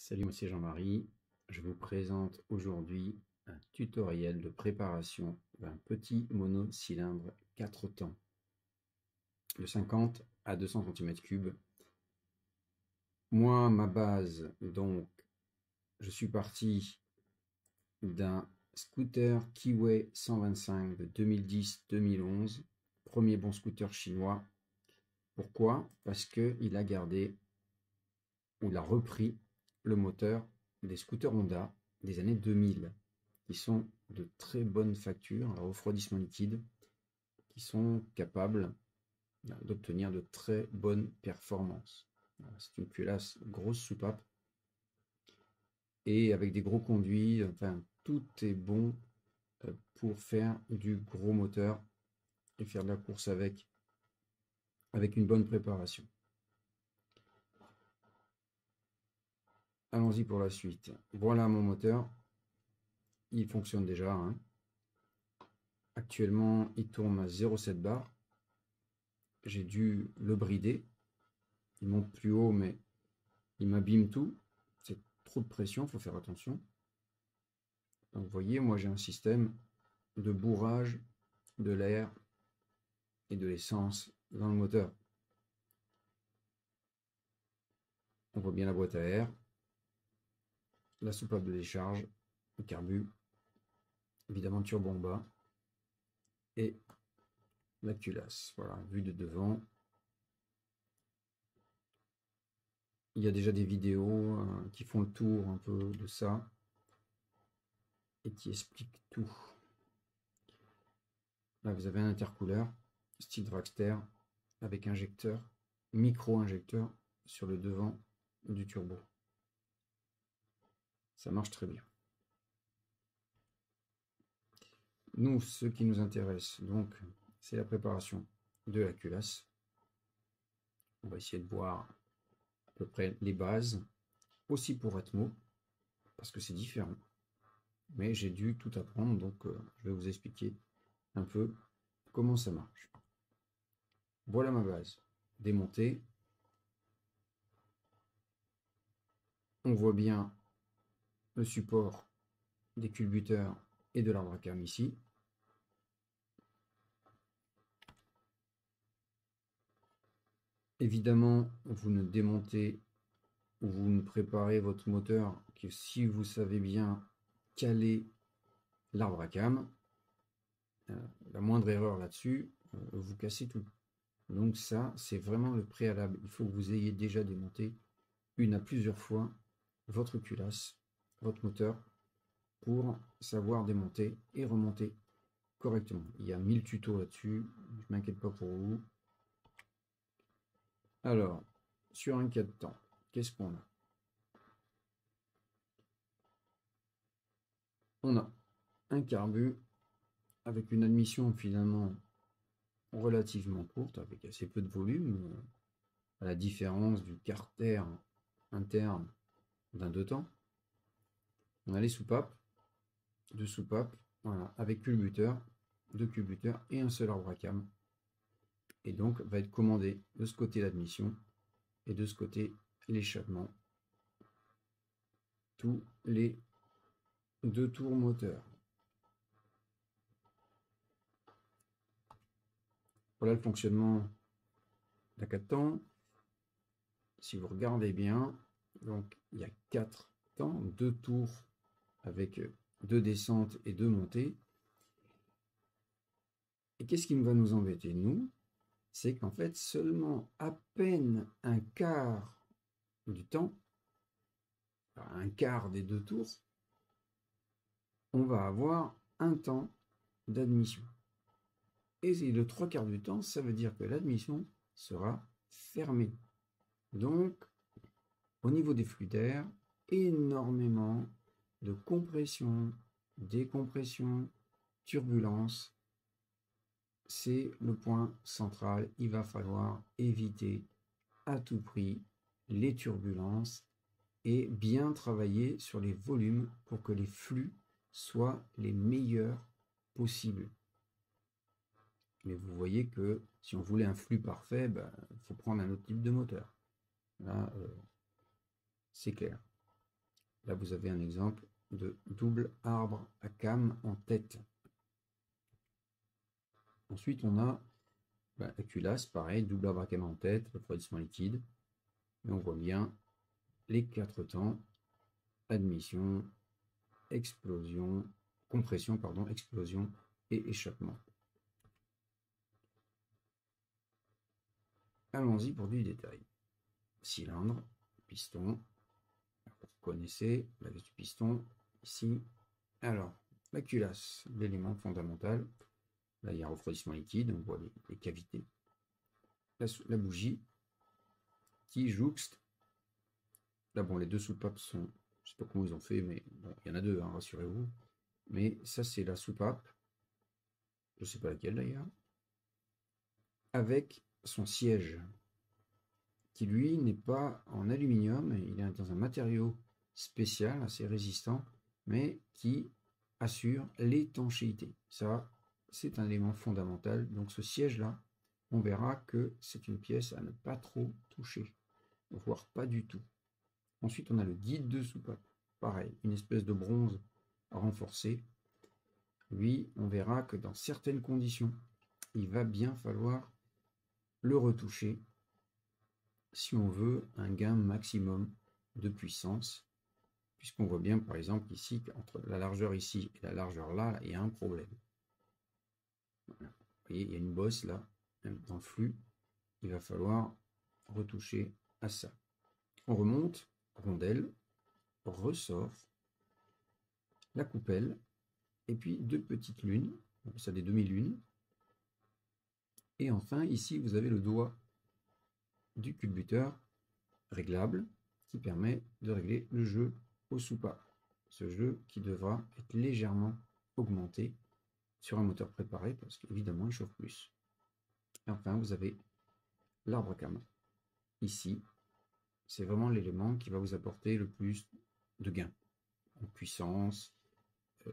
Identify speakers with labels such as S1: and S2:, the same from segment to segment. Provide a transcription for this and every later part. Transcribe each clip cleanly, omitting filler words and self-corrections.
S1: Salut, moi c'est Jean-Marie. Je vous présente aujourd'hui un tutoriel de préparation d'un petit monocylindre 4 temps de 50 à 200 cm3. Moi, ma base, donc, je suis parti d'un scooter Kiway 125 de 2010-2011, premier bon scooter chinois. Pourquoi? Parce qu'il a gardé, ou il a repris le moteur des scooters Honda des années 2000, qui sont de très bonne facture, à refroidissement liquide, qui sont capables d'obtenir de très bonnes performances. C'est une culasse grosse soupape, et avec des gros conduits, enfin tout est bon pour faire du gros moteur et faire de la course avec une bonne préparation. Allons-y pour la suite. Voilà mon moteur, il fonctionne déjà, hein. Actuellement il tourne à 0,7 bar. J'ai dû le brider, il monte plus haut mais il m'abîme tout, c'est trop de pression, il faut faire attention. Donc vous voyez, moi j'ai un système de bourrage de l'air et de l'essence dans le moteur. On voit bien la boîte à air, la soupape de décharge, le carbu, évidemment le turbo en bas et la culasse. Voilà, vue de devant. Il y a déjà des vidéos qui font le tour un peu de ça et qui expliquent tout. Là, vous avez un intercooleur style dragster avec injecteur, micro-injecteur sur le devant du turbo. Ça marche très bien. Nous, ce qui nous intéresse, donc, c'est la préparation de la culasse. On va essayer de voir à peu près les bases, aussi pour Atmo, parce que c'est différent. Mais j'ai dû tout apprendre, donc je vais vous expliquer un peu comment ça marche. Voilà ma base. Démontée. On voit bien le support des culbuteurs et de l'arbre à cam ici. Évidemment, vous ne démontez ou vous ne préparez votre moteur que si vous savez bien caler l'arbre à cam. La moindre erreur là-dessus, vous cassez tout. Donc ça, c'est vraiment le préalable. Il faut que vous ayez déjà démonté une à plusieurs fois votre culasse, votre moteur, pour savoir démonter et remonter correctement. Il y a 1000 tutos là-dessus, je ne m'inquiète pas pour vous. Alors, sur un 4 temps, qu'est-ce qu'on a? On a un carbu avec une admission finalement relativement courte, avec assez peu de volume, à la différence du carter interne d'un 2 temps. On a les soupapes, deux soupapes, voilà, avec culbuteur, deux culbuteurs et un seul arbre à cam. Et donc va être commandé de ce côté l'admission et de ce côté l'échappement. Tous les 2 tours moteur. Voilà le fonctionnement d'un 4 temps. Si vous regardez bien, donc il y a 4 temps, 2 tours avec 2 descentes et 2 montées. Et qu'est-ce qui va nous embêter, nous? C'est qu'en fait, seulement à peine un quart du temps, un quart des 2 tours, on va avoir un temps d'admission. Et le 3/4 du temps, ça veut dire que l'admission sera fermée. Donc, au niveau des flux d'air, énormément de compression, décompression, turbulence. C'est le point central. Il va falloir éviter à tout prix les turbulences et bien travailler sur les volumes pour que les flux soient les meilleurs possibles. Mais vous voyez que si on voulait un flux parfait, il faut prendre un autre type de moteur. Là, c'est clair. Là, vous avez un exemple de double arbre à cames en tête. Ensuite, on a la culasse, pareil, double arbre à cames en tête, refroidissement liquide. Et on voit bien les 4 temps, admission, explosion, compression, pardon, explosion et échappement. Allons-y pour du détail. Cylindre, piston, vous connaissez la vis du piston ici. Alors, la culasse, l'élément fondamental. Là, il y a un refroidissement liquide, on voit les cavités. La bougie qui jouxte. Là, bon, les deux soupapes sont, je sais pas comment ils ont fait, mais bon, il y en a deux, hein, rassurez-vous. Mais ça, c'est la soupape, je sais pas laquelle d'ailleurs, avec son siège, qui lui n'est pas en aluminium, il est dans un matériau spécial, assez résistant, mais qui assure l'étanchéité. Ça, c'est un élément fondamental. Donc ce siège-là, on verra que c'est une pièce à ne pas trop toucher, voire pas du tout. Ensuite, on a le guide de soupape. Pareil, une espèce de bronze renforcé. Lui, on verra que dans certaines conditions, il va bien falloir le retoucher si on veut un gain maximum de puissance, puisqu'on voit bien par exemple ici qu'entre la largeur ici et la largeur là, il y a un problème. Voilà. Vous voyez, il y a une bosse là, même dans le flux, il va falloir retoucher à ça. On remonte, rondelle, ressort, la coupelle, et puis deux petites lunes, on appelle ça des demi-lunes. Et enfin, ici, vous avez le doigt du culbuteur réglable qui permet de régler le jeu au soupape. Ce jeu qui devra être légèrement augmenté sur un moteur préparé parce qu'évidemment il chauffe plus. Et enfin, vous avez l'arbre à cames. Ici, c'est vraiment l'élément qui va vous apporter le plus de gains en puissance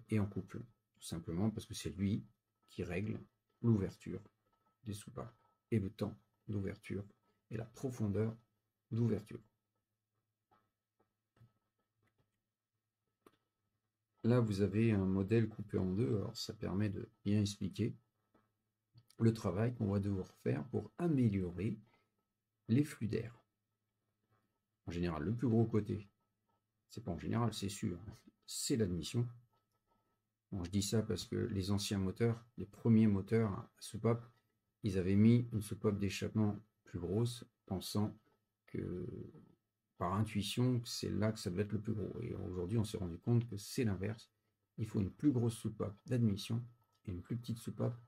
S1: et en couple. Tout simplement parce que c'est lui qui règle l'ouverture des soupapes et le temps d'ouverture et la profondeur d'ouverture. Là, vous avez un modèle coupé en deux, alors ça permet de bien expliquer le travail qu'on va devoir faire pour améliorer les flux d'air. En général, le plus gros côté, c'est pas en général, c'est sûr, c'est l'admission. Bon, je dis ça parce que les anciens moteurs, les premiers moteurs à soupape, ils avaient mis une soupape d'échappement plus grosse, pensant que par intuition, c'est là que ça devait être le plus gros. Et aujourd'hui, on s'est rendu compte que c'est l'inverse. Il faut une plus grosse soupape d'admission et une plus petite soupape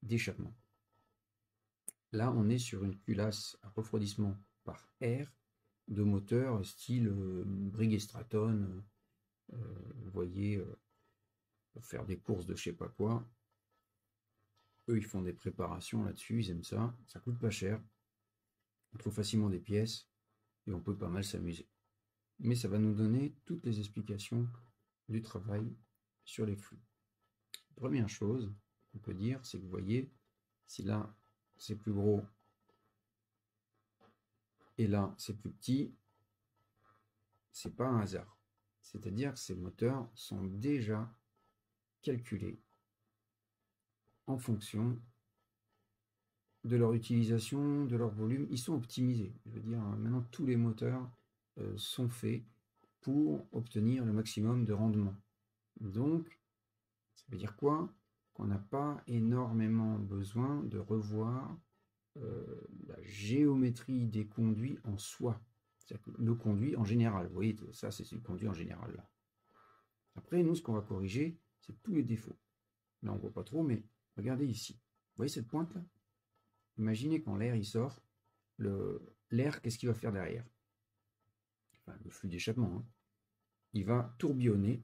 S1: d'échappement. Là, on est sur une culasse à refroidissement par air de moteur style Brigg & Stratton. Vous voyez, pour faire des courses de je sais pas quoi. Eux, ils font des préparations là-dessus, ils aiment ça. Ça coûte pas cher. On trouve facilement des pièces et on peut pas mal s'amuser. Mais ça va nous donner toutes les explications du travail sur les flux. Première chose qu'on peut dire, c'est que vous voyez, si là c'est plus gros et là c'est plus petit, c'est pas un hasard. C'est-à-dire que ces moteurs sont déjà calculés en fonction de leur utilisation, de leur volume. Ils sont optimisés. Je veux dire, maintenant tous les moteurs sont faits pour obtenir le maximum de rendement. Donc, ça veut dire quoi? Qu'on n'a pas énormément besoin de revoir la géométrie des conduits en soi. C'est-à-dire que le conduit en général, vous voyez, ça c'est le conduit en général là. Après, nous, ce qu'on va corriger, c'est tous les défauts. Là, on ne voit pas trop, mais regardez ici. Vous voyez cette pointe là? Imaginez quand l'air il sort, l'air, qu'est-ce qu'il va faire derrière? Enfin, le flux d'échappement. Hein. Il va tourbillonner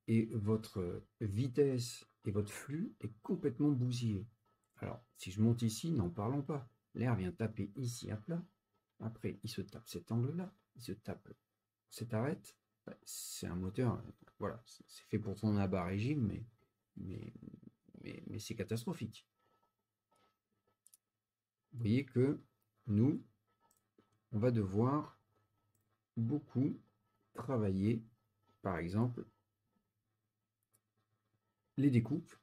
S1: et votre vitesse et votre flux est complètement bousillé. Alors, si je monte ici, n'en parlons pas. L'air vient taper ici à plat. Après, il se tape cet angle-là. Il se tape cette arête. C'est un moteur, voilà, c'est fait pour tourner à bas régime, mais c'est catastrophique. Vous voyez que nous, on va devoir beaucoup travailler par exemple, les découpes.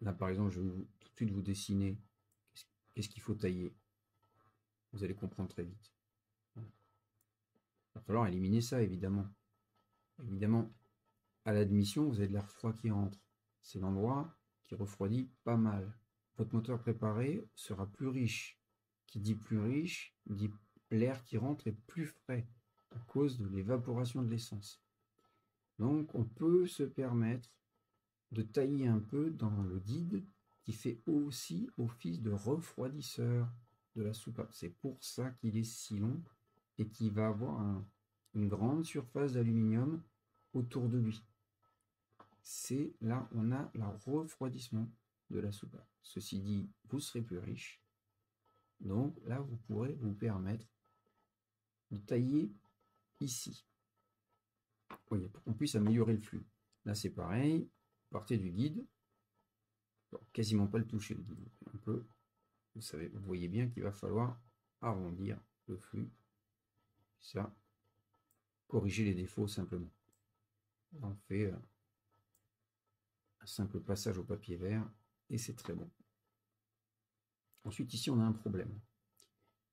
S1: Là, par exemple, je vais tout de suite vous dessiner qu'est-ce qu'il faut tailler. Vous allez comprendre très vite. Il va falloir éliminer ça, évidemment. Évidemment, à l'admission, vous avez de l'air froid qui entre. C'est l'endroit qui refroidit pas mal. Votre moteur préparé sera plus riche. Qui dit plus riche, dit l'air qui rentre est plus frais à cause de l'évaporation de l'essence. Donc, on peut se permettre de tailler un peu dans le guide qui fait aussi office de refroidisseur de la soupape. C'est pour ça qu'il est si long et qu'il va avoir une grande surface d'aluminium autour de lui. C'est là on a le refroidissement de la soupape. Ceci dit, vous serez plus riche. Donc là, vous pourrez vous permettre de tailler ici. Voyez, pour qu'on puisse améliorer le flux. Là, c'est pareil. Partez du guide. Bon, quasiment pas le toucher, le guide. Un peu. Vous savez, vous voyez bien qu'il va falloir arrondir le flux. Ça, corriger les défauts simplement. On fait un simple passage au papier vert et c'est très bon. Ensuite, ici, on a un problème.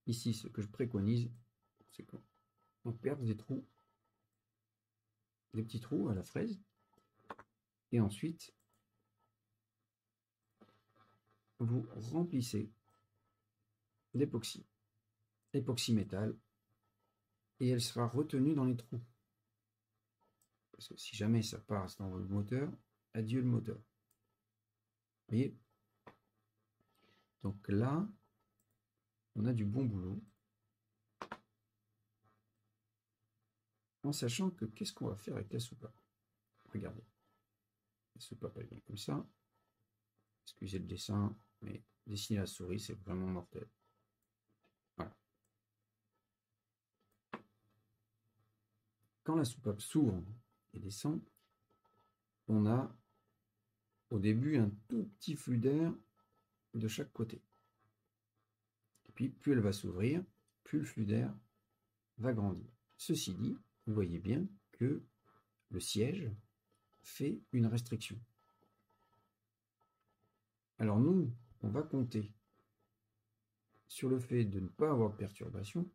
S1: Ici, ce que je préconise, c'est qu'on perce des trous, des petits trous à la fraise, et ensuite, vous remplissez d'époxy, époxy métal, et elle sera retenue dans les trous. Parce que si jamais ça passe dans le moteur, adieu le moteur. Vous voyez? Donc là, on a du bon boulot. En sachant que qu'est-ce qu'on va faire avec la soupape? Regardez. La soupape, elle vient comme ça. Excusez le dessin, mais dessiner la souris, c'est vraiment mortel. Voilà. Quand la soupape s'ouvre et descend, on a au début un tout petit flux d'air de chaque côté. Et puis, plus elle va s'ouvrir, plus le flux d'air va grandir. Ceci dit, vous voyez bien que le siège fait une restriction. Alors nous, on va compter sur le fait de ne pas avoir de perturbation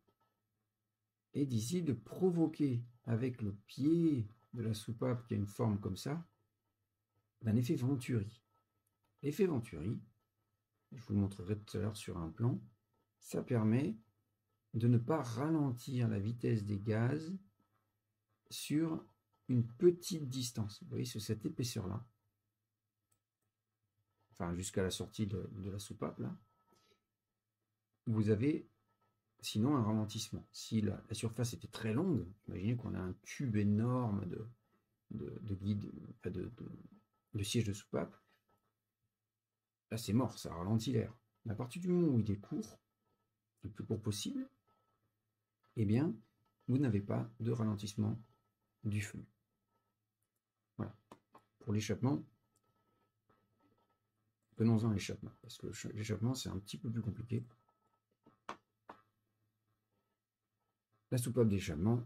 S1: et d'ici de provoquer avec le pied de la soupape qui a une forme comme ça, d'un effet Venturi. L'effet Venturi, je vous le montrerai tout à l'heure sur un plan, ça permet de ne pas ralentir la vitesse des gaz sur une petite distance. Vous voyez, sur cette épaisseur-là, enfin jusqu'à la sortie de la soupape, là, vous avez sinon un ralentissement. Si la surface était très longue, imaginez qu'on a un tube énorme de guide, de siège de soupape, là c'est mort, ça ralentit l'air. Mais à partir du moment où il est court, le plus court possible, eh bien, vous n'avez pas de ralentissement du flux. Voilà. Pour l'échappement, venons-en à l'échappement, parce que l'échappement c'est un petit peu plus compliqué. La soupape d'échappement,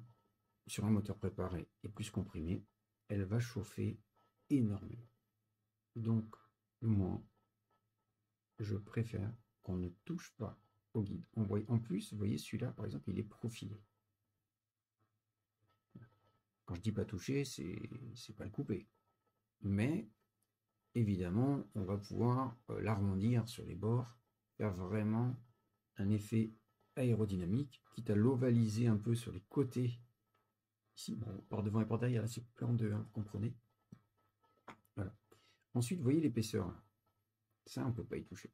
S1: sur un moteur préparé et plus comprimé, elle va chauffer énormément. Donc, moi, je préfère qu'on ne touche pas au guide. En plus, vous voyez, celui-là, par exemple, il est profilé. Quand je dis pas toucher, c'est pas le couper. Mais, évidemment, on va pouvoir l'arrondir sur les bords, faire vraiment un effet aérodynamique, quitte à l'ovaliser un peu sur les côtés. Ici, bon, par devant et par derrière, là, c'est coupé en deux, hein, vous comprenez. Voilà. Ensuite, vous voyez l'épaisseur. Ça, on ne peut pas y toucher.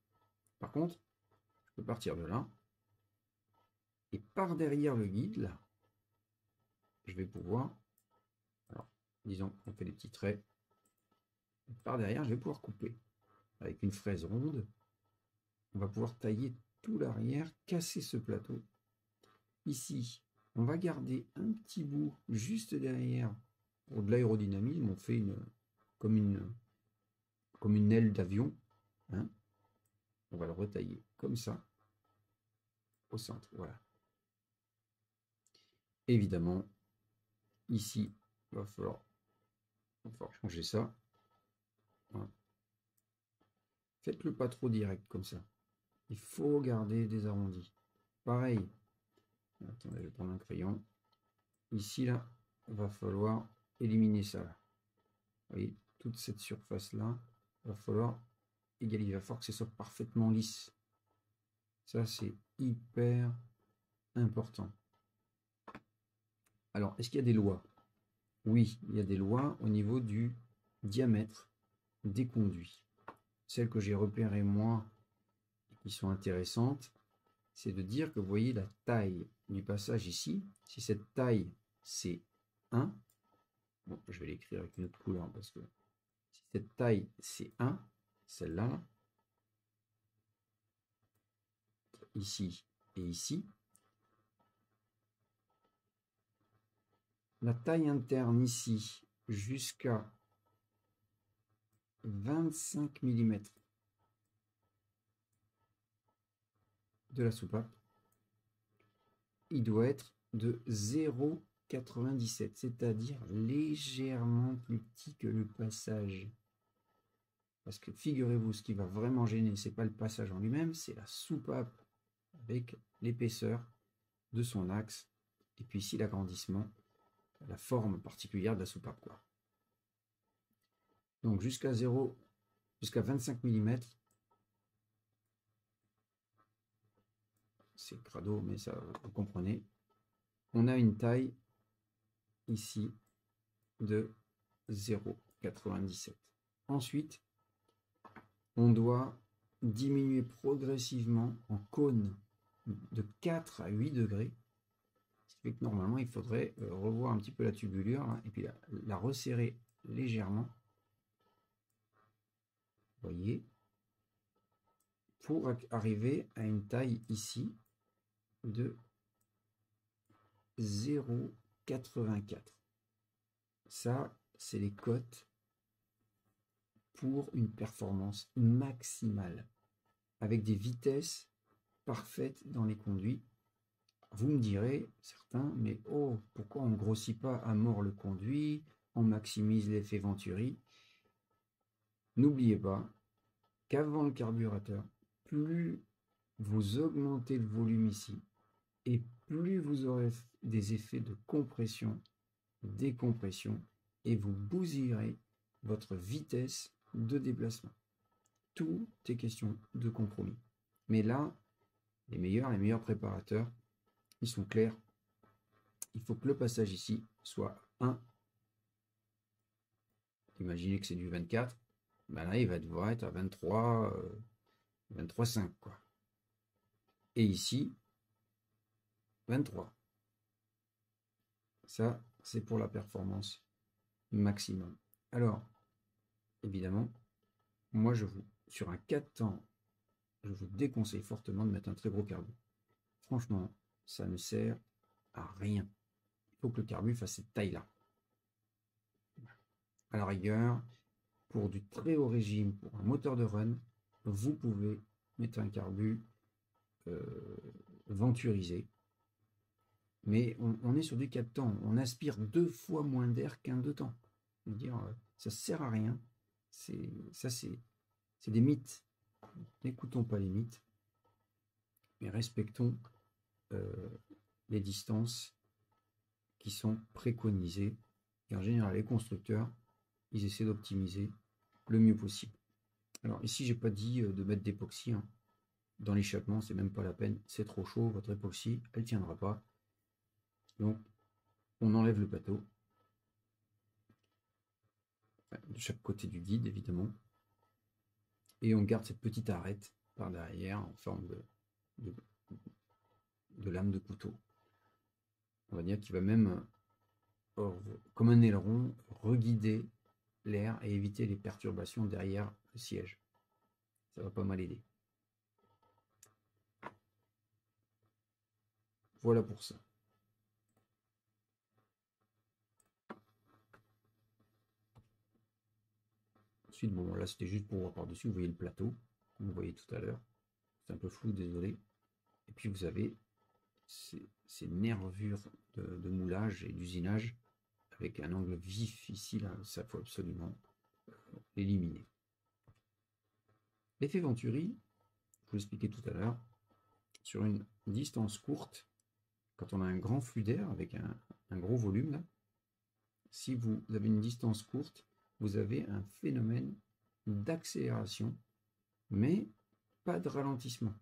S1: Par contre, je peux partir de là. Et par derrière le guide, là, je vais pouvoir, alors, disons, on fait des petits traits. Par derrière, je vais pouvoir couper. Avec une fraise ronde, on va pouvoir tailler tout l'arrière, casser ce plateau. Ici, on va garder un petit bout juste derrière. Pour de l'aérodynamisme, on fait comme une aile d'avion. Hein. On va le retailler comme ça, au centre. Voilà. Évidemment, ici, va falloir changer ça. Voilà. Faites-le pas trop direct comme ça. Il faut garder des arrondis. Pareil. Attendez, je vais prendre un crayon. Ici, là, il va falloir éliminer ça. Là. Vous voyez, toute cette surface-là, il va falloir égaliser. Il va falloir que ce soit parfaitement lisse. Ça, c'est hyper important. Alors, est-ce qu'il y a des lois? Oui, il y a des lois au niveau du diamètre des conduits. Celles que j'ai repérées, moi, qui sont intéressantes, c'est de dire que vous voyez la taille du passage ici. Si cette taille, c'est 1, bon, je vais l'écrire avec une autre couleur, parce que si cette taille, c'est 1, celle-là, là, ici et ici, la taille interne ici jusqu'à 25 mm de la soupape, il doit être de 0,97, c'est-à-dire légèrement plus petit que le passage. Parce que figurez-vous, ce qui va vraiment gêner, c'est pas le passage en lui-même, c'est la soupape avec l'épaisseur de son axe, et puis ici l'agrandissement, la forme particulière de la soupape, quoi. Donc jusqu'à 25 mm, c'est crado, mais ça, vous comprenez, on a une taille ici de 0,97. Ensuite, on doit diminuer progressivement en cône de 4 à 8 degrés. Ce qui fait que normalement, il faudrait revoir un petit peu la tubulure hein, et puis la resserrer légèrement. Vous voyez, pour arriver à une taille ici de 0,84. Ça, c'est les cotes pour une performance maximale avec des vitesses parfaites dans les conduits. Vous me direz, certains, mais oh, pourquoi on ne grossit pas à mort le conduit, on maximise l'effet Venturi? N'oubliez pas qu'avant le carburateur, plus vous augmentez le volume ici, et plus vous aurez des effets de compression, décompression, et vous bousillerez votre vitesse de déplacement. Tout est question de compromis. Mais là, les meilleurs préparateurs, ils sont clairs. Il faut que le passage ici soit 1. Imaginez que c'est du 24. Ben là, il va devoir être à 23, 23,5 quoi. Et ici, 23. Ça, c'est pour la performance maximum. Alors, évidemment, moi, sur un 4 temps, je vous déconseille fortement de mettre un très gros carbu. Franchement, ça ne sert à rien. Il faut que le carbu fasse cette taille-là. À la rigueur, pour du très haut régime, pour un moteur de run, vous pouvez mettre un carbu venturisé. Mais on est sur du 4 temps. On aspire 2 fois moins d'air qu'un 2 temps. Je veux dire, ça ne sert à rien. C'est des mythes. N'écoutons pas les mythes, mais respectons les distances qui sont préconisées. Et en général, les constructeurs, ils essaient d'optimiser le mieux possible. Alors ici, j'ai pas dit de mettre d'époxy hein. Dans l'échappement, c'est même pas la peine. C'est trop chaud, votre époxy, elle tiendra pas. Donc, on enlève le plateau de chaque côté du guide, évidemment, et on garde cette petite arête par derrière en forme de lame de couteau. On va dire qu'il va même, comme un aileron, reguider l'air et éviter les perturbations derrière le siège. Ça va pas mal aider. Voilà pour ça. Ensuite, bon, là c'était juste pour voir par-dessus. Vous voyez le plateau, comme vous voyez tout à l'heure. C'est un peu flou, désolé. Et puis vous avez ces nervures de moulage et d'usinage avec un angle vif ici, là, ça faut absolument l'éliminer. L'effet Venturi, je vous l'expliquais tout à l'heure, sur une distance courte, quand on a un grand flux d'air avec un gros volume, là, si vous avez une distance courte, vous avez un phénomène d'accélération, mais pas de ralentissement.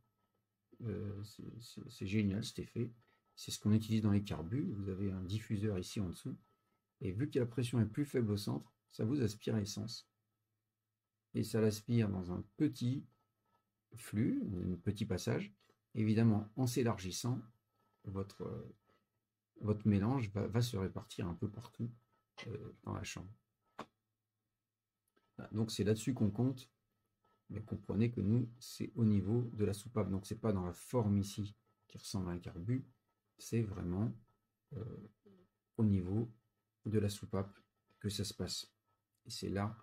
S1: C'est génial cet effet. C'est ce qu'on utilise dans les carbus. Vous avez un diffuseur ici en dessous. Et vu que la pression est plus faible au centre, ça vous aspire l'essence. Et ça l'aspire dans un petit flux, un petit passage. Évidemment, en s'élargissant, votre mélange va se répartir un peu partout dans la chambre. Donc c'est là-dessus qu'on compte, mais comprenez que nous, c'est au niveau de la soupape. Donc c'est pas dans la forme ici qui ressemble à un carbu, c'est vraiment au niveau de la soupape que ça se passe. Et c'est là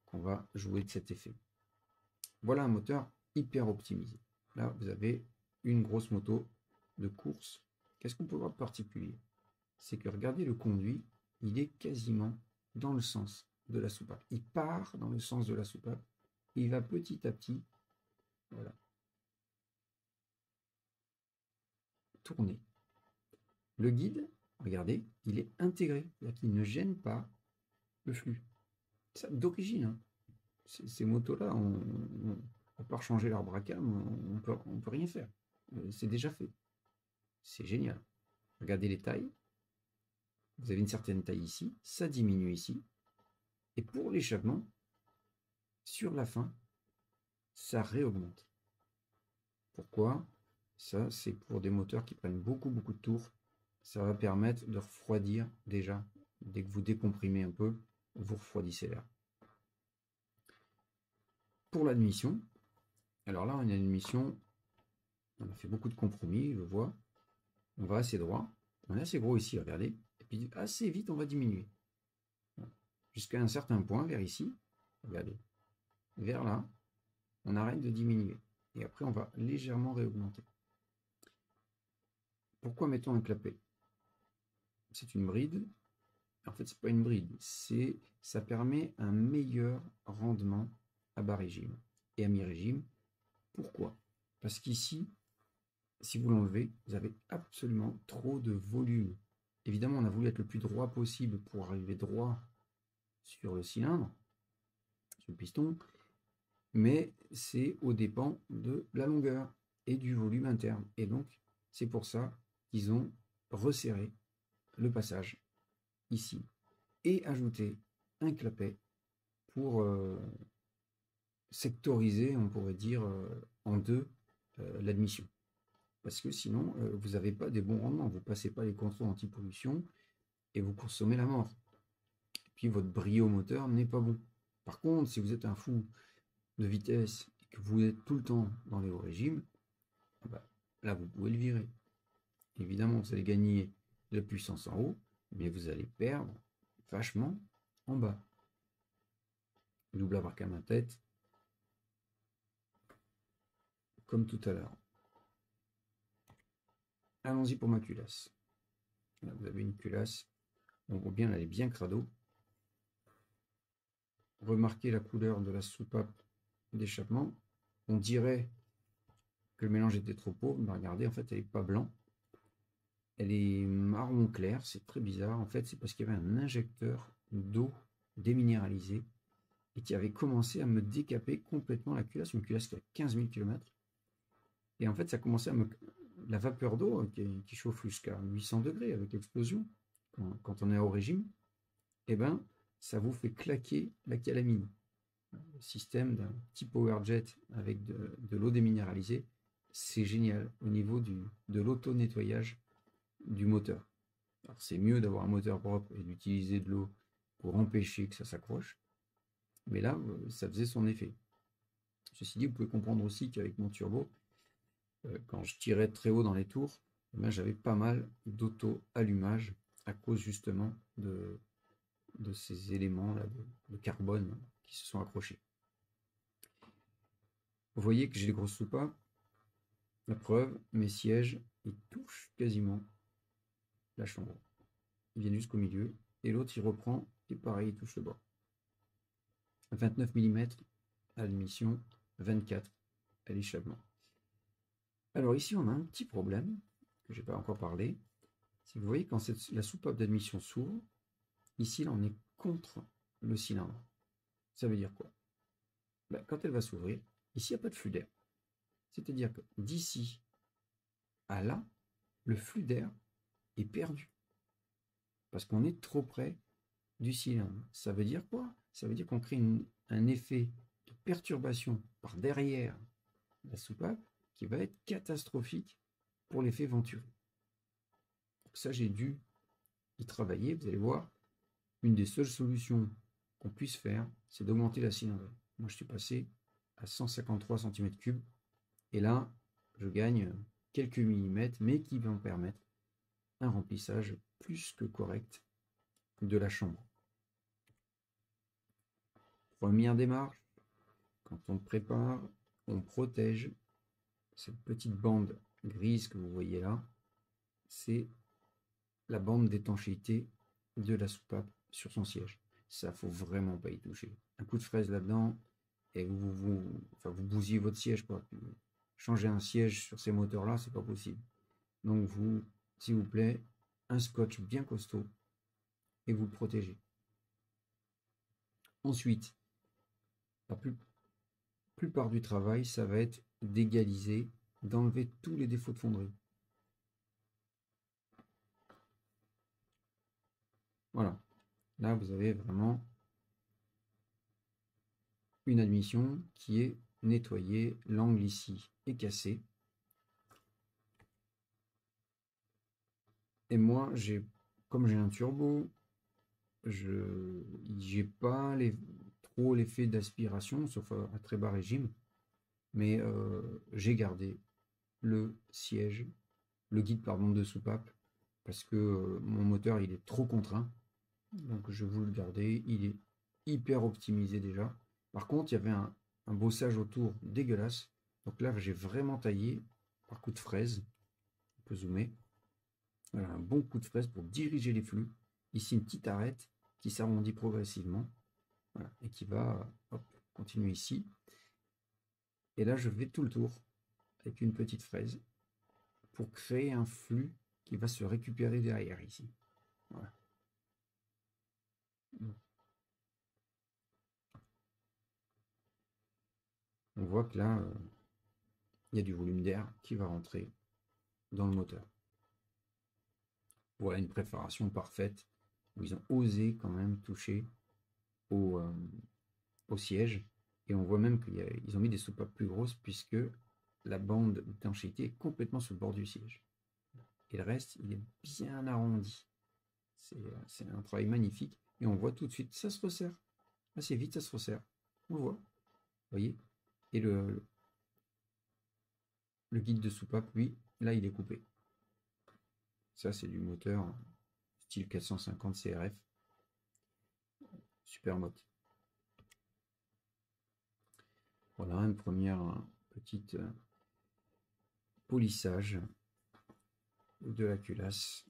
S1: qu'on va jouer de cet effet. Voilà un moteur hyper optimisé. Là, vous avez une grosse moto de course. Qu'est-ce qu'on peut voir de particulier? C'est que regardez le conduit, il est quasiment dans le sens de la soupape. Il part dans le sens de la soupape. Il va petit à petit, voilà, tourner. Le guide, regardez, il est intégré, c'est-à-dire qu'il ne gêne pas le flux. D'origine, hein. Ces motos-là, à part changer leur bracam, on peut rien faire. C'est déjà fait. C'est génial. Regardez les tailles. Vous avez une certaine taille ici, ça diminue ici. Et pour l'échappement, sur la fin, ça réaugmente. Pourquoi? Ça, c'est pour des moteurs qui prennent beaucoup de tours. Ça va permettre de refroidir déjà. Dès que vous décomprimez un peu, vous refroidissez l'air. Pour l'admission, alors là, on a une admission, on a fait beaucoup de compromis, je vois. On va assez droit. On est assez gros ici, regardez. Et puis assez vite, on va diminuer. Jusqu'à un certain point, vers ici, regardez. Vers là, on arrête de diminuer. Et après, on va légèrement réaugmenter. Pourquoi mettons un clapet? C'est une bride. En fait, c'est pas une bride. Ça permet un meilleur rendement à bas régime et à mi-régime. Pourquoi? Parce qu'ici, si vous l'enlevez, vous avez absolument trop de volume. Évidemment, on a voulu être le plus droit possible pour arriver droit sur le cylindre, sur le piston, mais c'est aux dépens de la longueur et du volume interne. Et donc, c'est pour ça qu'ils ont resserré le passage ici et ajouté un clapet pour sectoriser, on pourrait dire, en deux l'admission. Parce que sinon, vous n'avez pas des bons rendements. Vous ne passez pas les contrôles anti-pollution et vous consommez la mort. Et puis votre brio moteur n'est pas bon. Par contre, si vous êtes un fou de vitesse et que vous êtes tout le temps dans les hauts régimes, là, vous pouvez le virer. Évidemment, vous allez gagner de la puissance en haut, mais vous allez perdre vachement en bas. Double abracam à tête, comme tout à l'heure. Allons-y pour ma culasse. Là, vous avez une culasse. On voit bien, elle est bien crado. Remarquez la couleur de la soupape d'échappement. On dirait que le mélange était trop pauvre, mais regardez, en fait, elle n'est pas blanc. Elle est marron clair, c'est très bizarre. En fait, c'est parce qu'il y avait un injecteur d'eau déminéralisée et qui avait commencé à me décaper complètement la culasse, une culasse qui a 15 000 km. Et en fait, ça commençait à me... La vapeur d'eau qui chauffe jusqu'à 800 degrés avec l'explosion, quand on est au régime, eh ben, ça vous fait claquer la calamine. Le système d'un petit power jet avec de l'eau déminéralisée, c'est génial au niveau de l'auto-nettoyage du moteur. Alors c'est mieux d'avoir un moteur propre et d'utiliser de l'eau pour empêcher que ça s'accroche, mais là, ça faisait son effet. Ceci dit, vous pouvez comprendre aussi qu'avec mon turbo, quand je tirais très haut dans les tours, eh j'avais pas mal d'auto-allumage à cause justement de ces éléments là de carbone qui se sont accrochés. Vous voyez que j'ai des grosses soupapes. La preuve, mes sièges, ils touchent quasiment la chambre. Ils viennent jusqu'au milieu et l'autre il reprend, et pareil, il touche le bord. 29 mm à l'admission, 24 à l'échappement. Alors ici, on a un petit problème, que je n'ai pas encore parlé. Si vous voyez, quand la soupape d'admission s'ouvre, ici, là, on est contre le cylindre. Ça veut dire quoi? Ben, quand elle va s'ouvrir, ici, il n'y a pas de flux d'air. C'est-à-dire que d'ici à là, le flux d'air est perdu. Parce qu'on est trop près du cylindre. Ça veut dire quoi? Ça veut dire qu'on crée un effet de perturbation par derrière la soupape qui va être catastrophique pour l'effet Venturi. Donc ça, j'ai dû y travailler. Vous allez voir, une des seules solutions qu'on puisse faire, c'est d'augmenter la cylindrée. Moi, je suis passé à 153 cm3 et là, je gagne quelques millimètres, mais qui vont permettre un remplissage plus que correct de la chambre. Première démarche, quand on prépare, on protège cette petite bande grise que vous voyez là, c'est la bande d'étanchéité de la soupape sur son siège. Ça, faut vraiment pas y toucher. Un coup de fraise là-dedans et vous bousillez votre siège, quoi. Changer un siège sur ces moteurs-là, c'est pas possible. Donc vous, s'il vous plaît, un scotch bien costaud et vous le protégez. Ensuite, la plupart du travail, ça va être d'égaliser, d'enlever tous les défauts de fonderie. Voilà. Là, vous avez vraiment une admission qui est nettoyée. L'angle ici est cassé. Et moi, comme j'ai un turbo, j'ai pas trop l'effet d'aspiration, sauf à très bas régime. Mais j'ai gardé le siège, le guide pardon, de soupape, parce que mon moteur il est trop contraint. Donc je veux le garder. Il est hyper optimisé déjà. Par contre, il y avait un bossage autour dégueulasse. Donc là, j'ai vraiment taillé par coup de fraise. On peut zoomer. Voilà, un bon coup de fraise pour diriger les flux. Ici, une petite arête qui s'arrondit progressivement. Voilà, et qui va continuer ici. Et là, je fais tout le tour avec une petite fraise pour créer un flux qui va se récupérer derrière ici. Voilà. On voit que là, il y a du volume d'air qui va rentrer dans le moteur. Voilà une préparation parfaite où ils ont osé quand même toucher au siège. Et on voit même qu'ils ont mis des soupapes plus grosses puisque la bande d'étanchéité est complètement sur le bord du siège. Et le reste, il est bien arrondi. C'est un travail magnifique. Et on voit tout de suite, ça se resserre. Assez vite, ça se resserre. On le voit. Vous voyez? Et le guide de soupape, lui, là, il est coupé. Ça, c'est du moteur style 450 CRF. Super motte. Voilà, une première petite polissage de la culasse.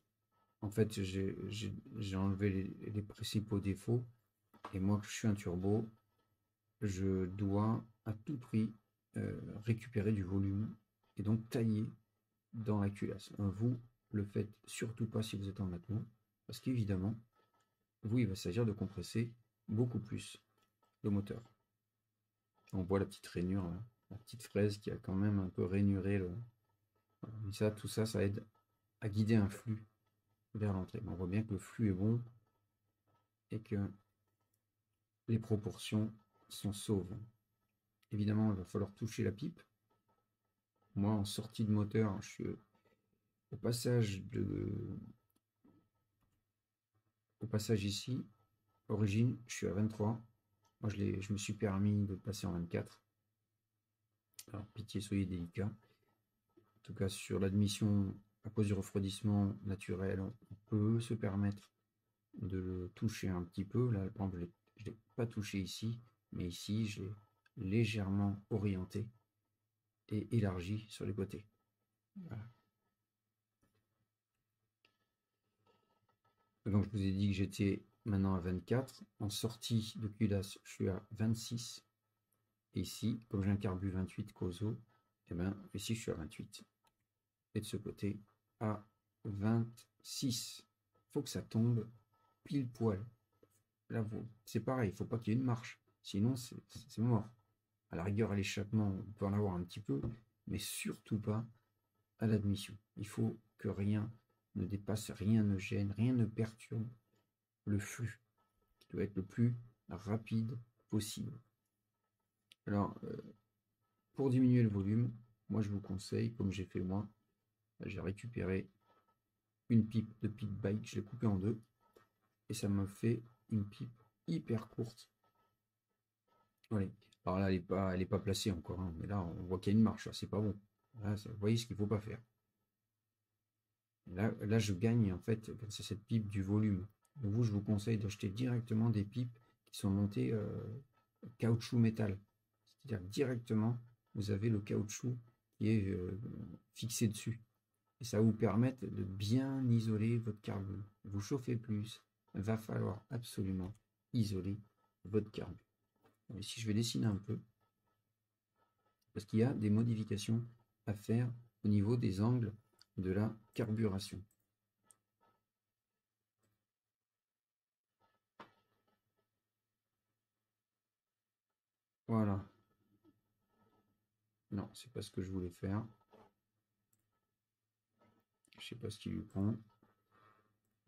S1: En fait, j'ai enlevé les principaux défauts. Et moi, je suis un turbo, je dois à tout prix récupérer du volume et donc tailler dans la culasse. Vous le faites surtout pas si vous êtes en atmo, parce qu'évidemment, vous, il va s'agir de compresser beaucoup plus le moteur. On voit la petite rainure, là, la petite fraise qui a quand même un peu rainuré le. Voilà. Ça, tout ça, ça aide à guider un flux vers l'entrée. On voit bien que le flux est bon et que les proportions sont sauves. Évidemment, il va falloir toucher la pipe. Moi, en sortie de moteur, je suis au passage ici. Origine, je suis à 23. Moi, je me suis permis de passer en 24. Alors, pitié, soyez délicat. En tout cas, sur l'admission à cause du refroidissement naturel, on peut se permettre de le toucher un petit peu. Là, par exemple, je ne l'ai pas touché ici, mais ici, j'ai légèrement orienté et élargi sur les côtés. Voilà. Donc je vous ai dit que j'étais maintenant à 24. En sortie de culasse, je suis à 26. Et ici, comme j'ai un carbu 28 COSO, et bien ici je suis à 28. Et de ce côté, à 26. Il faut que ça tombe pile poil. Là, c'est pareil, il ne faut pas qu'il y ait une marche. Sinon, c'est mort. À la rigueur, à l'échappement, on peut en avoir un petit peu, mais surtout pas à l'admission. Il faut que rien ne dépasse, rien ne gêne, rien ne perturbe le flux, qui doit être le plus rapide possible. Alors, pour diminuer le volume, moi je vous conseille, comme j'ai fait moi, j'ai récupéré une pipe de pipe bike, je l'ai coupée en deux, et ça m'a fait une pipe hyper courte. Voilà. Alors là, elle est pas placée encore, hein, mais là, on voit qu'il y a une marche, c'est pas bon. Là, vous voyez ce qu'il ne faut pas faire. Là, je gagne en fait, grâce à cette pipe, du volume. Donc vous, je vous conseille d'acheter directement des pipes qui sont montées caoutchouc métal. C'est-à-dire directement, vous avez le caoutchouc qui est fixé dessus. Et ça va vous permettre de bien isoler votre carbu. Vous chauffez plus, il va falloir absolument isoler votre carbu. Ici, je vais dessiner un peu, parce qu'il y a des modifications à faire au niveau des angles de la carburation. Voilà. Non, c'est pas ce que je voulais faire. Je sais pas ce qui lui prend.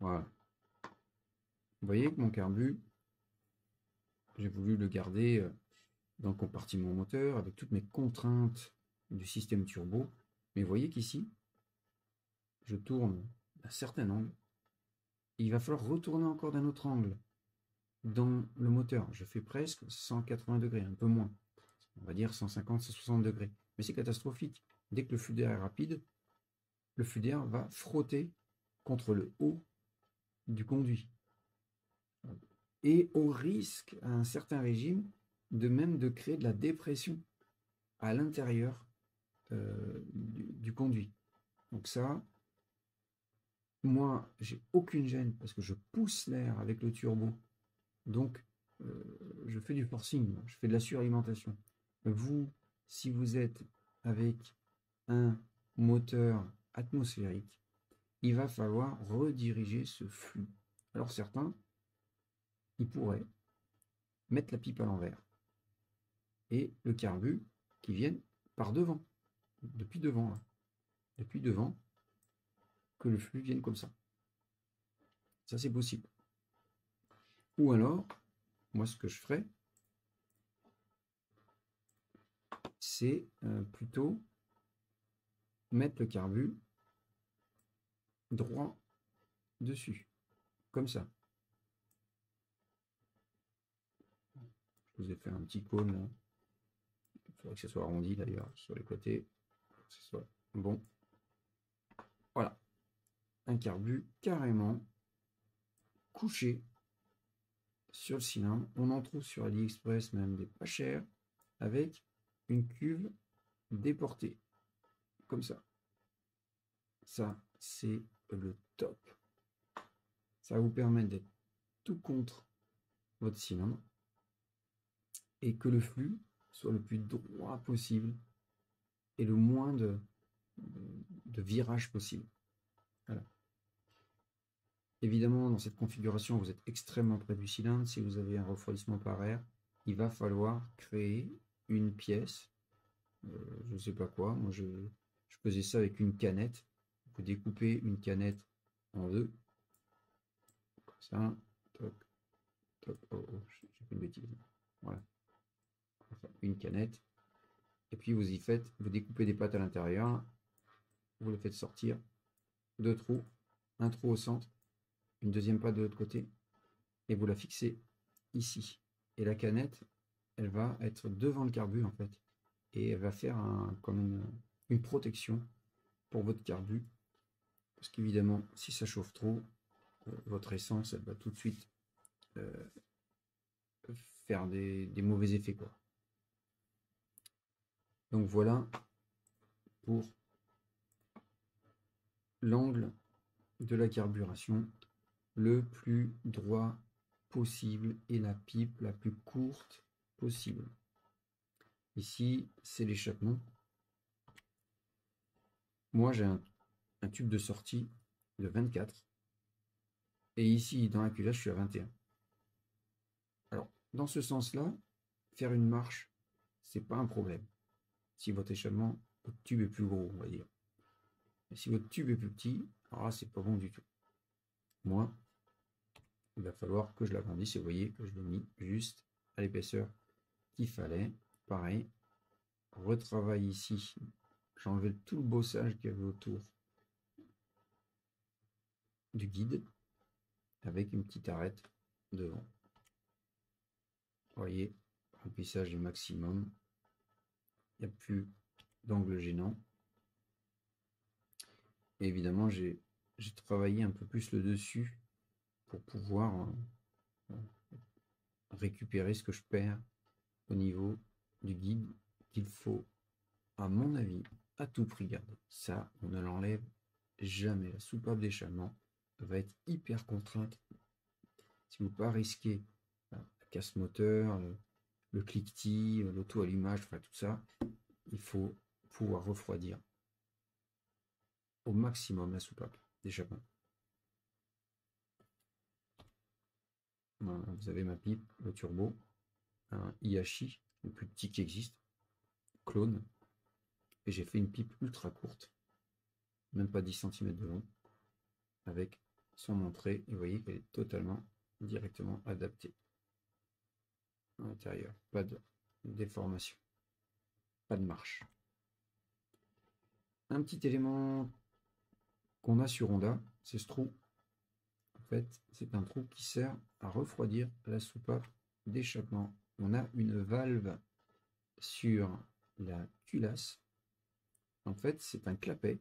S1: Voilà. Vous voyez que mon carbu, j'ai voulu le garder dans le compartiment moteur avec toutes mes contraintes du système turbo. Mais vous voyez qu'ici, je tourne d'un certain angle. Il va falloir retourner encore d'un autre angle dans le moteur. Je fais presque 180 degrés, un peu moins. On va dire 150, 160 degrés. Mais c'est catastrophique. Dès que le flux d'air est rapide, le flux d'air va frotter contre le haut du conduit. Et au risque, à un certain régime, de même de créer de la dépression à l'intérieur du conduit. Donc ça, moi, j'ai aucune gêne parce que je pousse l'air avec le turbo. Donc, je fais du forcing, je fais de la suralimentation. Vous, si vous êtes avec un moteur atmosphérique, il va falloir rediriger ce flux. Alors certains, ils pourraient mettre la pipe à l'envers et le carbu qui vienne par devant, depuis devant, là. Depuis devant, que le flux vienne comme ça. Ça, c'est possible. Ou alors, moi, ce que je ferais, c'est plutôt mettre le carbu droit dessus, comme ça. Je vous ai fait un petit cône là. Il faudrait que ce soit arrondi d'ailleurs sur les côtés, pour que ce soit bon. Voilà, un carbu carrément couché sur le cylindre. On en trouve sur AliExpress même des pas chers, avec une cuve déportée, comme ça. Ça, c'est le top. Ça va vous permettre d'être tout contre votre cylindre et que le flux soit le plus droit possible et le moins de virages possible. Voilà. Évidemment, dans cette configuration, vous êtes extrêmement près du cylindre. Si vous avez un refroidissement par air, il va falloir créer une pièce, je ne sais pas quoi. Moi, je faisais ça avec une canette. Vous découpez une canette en deux. Comme ça. Toc, toc. Oh, j'ai fait une bêtise. Voilà. Une canette. Et puis vous y faites, vous découpez des pattes à l'intérieur. Vous le faites sortir. Deux trous. Un trou au centre. Une deuxième patte de l'autre côté. Et vous la fixez ici. Et la canette, elle va être devant le carbu en fait. Et elle va faire comme une protection pour votre carbu. Parce qu'évidemment, si ça chauffe trop, votre essence, elle va tout de suite faire des mauvais effets, quoi. Donc voilà pour l'angle de la carburation. le plus droit possible et la pipe la plus courte possible. Ici, c'est l'échappement. Moi, j'ai un tube de sortie de 24. Et ici, dans la culasse, je suis à 21. Alors, dans ce sens-là, faire une marche, c'est pas un problème. Si votre échappement, votre tube est plus gros, on va dire. Mais si votre tube est plus petit, alors là, c'est pas bon du tout. Moi, il va falloir que je l'agrandisse. Et vous voyez que je l'ai mis juste à l'épaisseur qu'il fallait. Pareil, retravaille ici. J'ai enlevé tout le bossage qu'il y avait autour du guide avec une petite arête devant. Vous voyez, remplissage du maximum. Il n'y a plus d'angle gênant. Et évidemment, j'ai travaillé un peu plus le dessus pour pouvoir récupérer ce que je perds au niveau du guide qu'il faut, à mon avis, à tout prix garder. Ça, on ne l'enlève jamais. La soupape d'échappement va être hyper contrainte. Si vous ne pouvez pas risquer la casse moteur, le cliquetis, l'auto-allumage, enfin tout ça, il faut pouvoir refroidir au maximum la soupape d'échappement. Voilà, vous avez ma pipe, le turbo, un Ihachi, le plus petit qui existe, clone, et j'ai fait une pipe ultra courte, même pas 10 cm de long, avec son entrée, et vous voyez qu'elle est totalement directement adaptée à l'intérieur, pas de déformation, pas de marche. Un petit élément qu'on a sur Honda, c'est ce trou. En fait, c'est un trou qui sert à refroidir la soupape d'échappement. On a une valve sur la culasse. En fait, c'est un clapet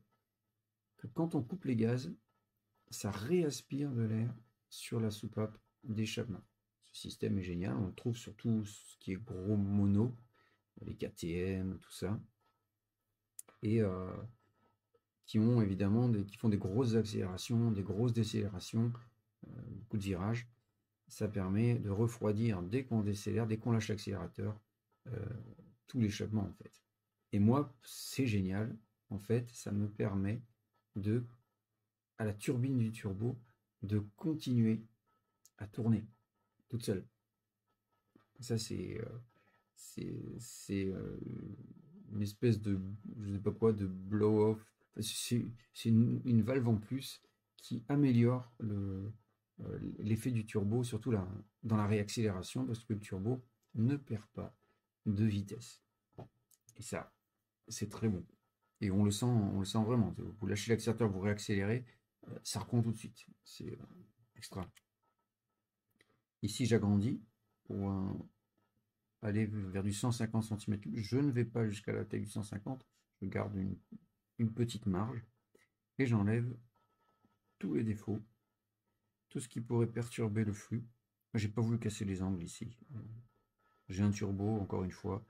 S1: que quand on coupe les gaz, ça réaspire de l'air sur la soupape d'échappement. Ce système est génial, on le trouve sur tout ce qui est gros mono, les KTM, tout ça, et qui ont évidemment qui font des grosses accélérations, des grosses décélérations, beaucoup de virages. Ça permet de refroidir dès qu'on décélère, dès qu'on lâche l'accélérateur, tout l'échappement en fait. Et moi, c'est génial, en fait, ça me permet de, à la turbine du turbo, de continuer à tourner toute seule. Ça, c'est une espèce de, je sais pas quoi, de blow-off. C'est une valve en plus qui améliore l'effet du turbo, surtout là, dans la réaccélération, parce que le turbo ne perd pas de vitesse. Et ça, c'est très bon. Et on le sent vraiment. Vous lâchez l'accélérateur, vous réaccélérez, ça reprend tout de suite. C'est extra. Ici, j'agrandis pour aller vers du 150 cm3. Je ne vais pas jusqu'à la taille du 150. Je garde une petite marge et j'enlève tous les défauts, tout ce qui pourrait perturber le flux. J'ai pas voulu casser les angles ici. J'ai un turbo, encore une fois.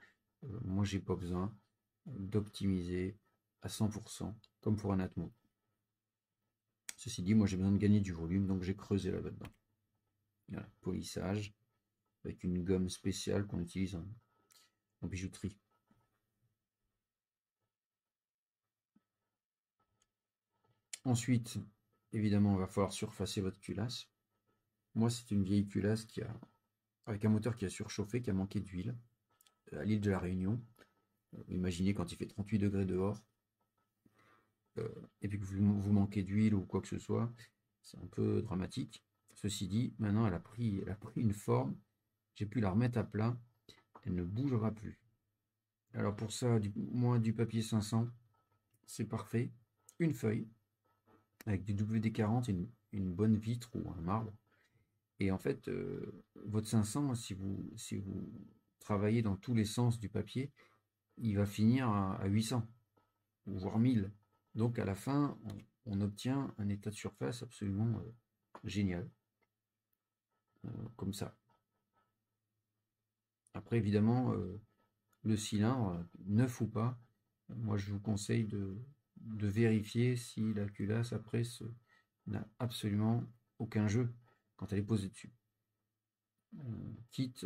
S1: Moi, j'ai pas besoin d'optimiser à 100% comme pour un Atmo. Ceci dit, moi j'ai besoin de gagner du volume, donc j'ai creusé là-dedans. Voilà, polissage avec une gomme spéciale qu'on utilise en bijouterie. Ensuite, évidemment, il va falloir surfacer votre culasse. Moi, c'est une vieille culasse avec un moteur qui a surchauffé, qui a manqué d'huile à l'île de la Réunion. Imaginez quand il fait 38 degrés dehors, et puis que vous manquez d'huile ou quoi que ce soit, c'est un peu dramatique. Ceci dit, maintenant elle a pris une forme, j'ai pu la remettre à plat, elle ne bougera plus. Alors pour ça, moi du papier 500, c'est parfait. Une feuille avec du WD-40 et une bonne vitre ou un marbre. Et en fait, votre 500, si vous travaillez dans tous les sens du papier, il va finir à 800, voire 1000. Donc à la fin, on obtient un état de surface absolument génial. Comme ça. Après, évidemment, le cylindre, neuf ou pas, moi je vous conseille de vérifier si la culasse après n'a absolument aucun jeu quand elle est posée dessus. Quitte,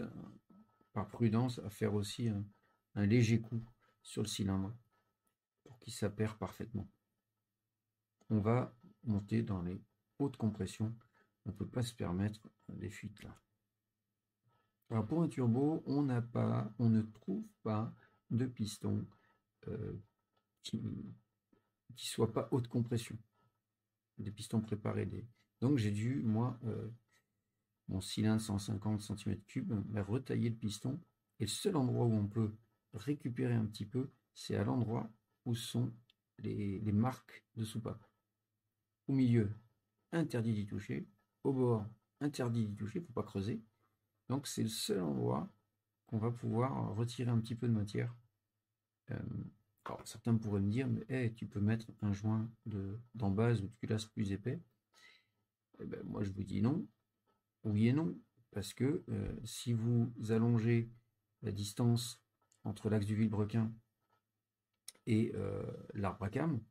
S1: par prudence, à faire aussi un léger coup sur le cylindre pour qu'il s'appaire parfaitement. On va monter dans les hautes compressions. On ne peut pas se permettre des fuites là. Alors pour un turbo, on ne trouve pas de piston qui ne soit pas haute compression. Des pistons préparés. Donc j'ai dû, moi, mon cylindre 150 cm3, retailler le piston. Et le seul endroit où on peut récupérer un petit peu, c'est à l'endroit où sont les marques de soupape. Au milieu, interdit d'y toucher. Au bord, interdit d'y toucher, il ne faut pas creuser. Donc c'est le seul endroit qu'on va pouvoir retirer un petit peu de matière. Alors, certains pourraient me dire, mais hey, tu peux mettre un joint d'embase ou de culasse plus épais. Eh ben, moi je vous dis non, oui et non, parce que si vous allongez la distance entre l'axe du vilebrequin et l'arbre à cam,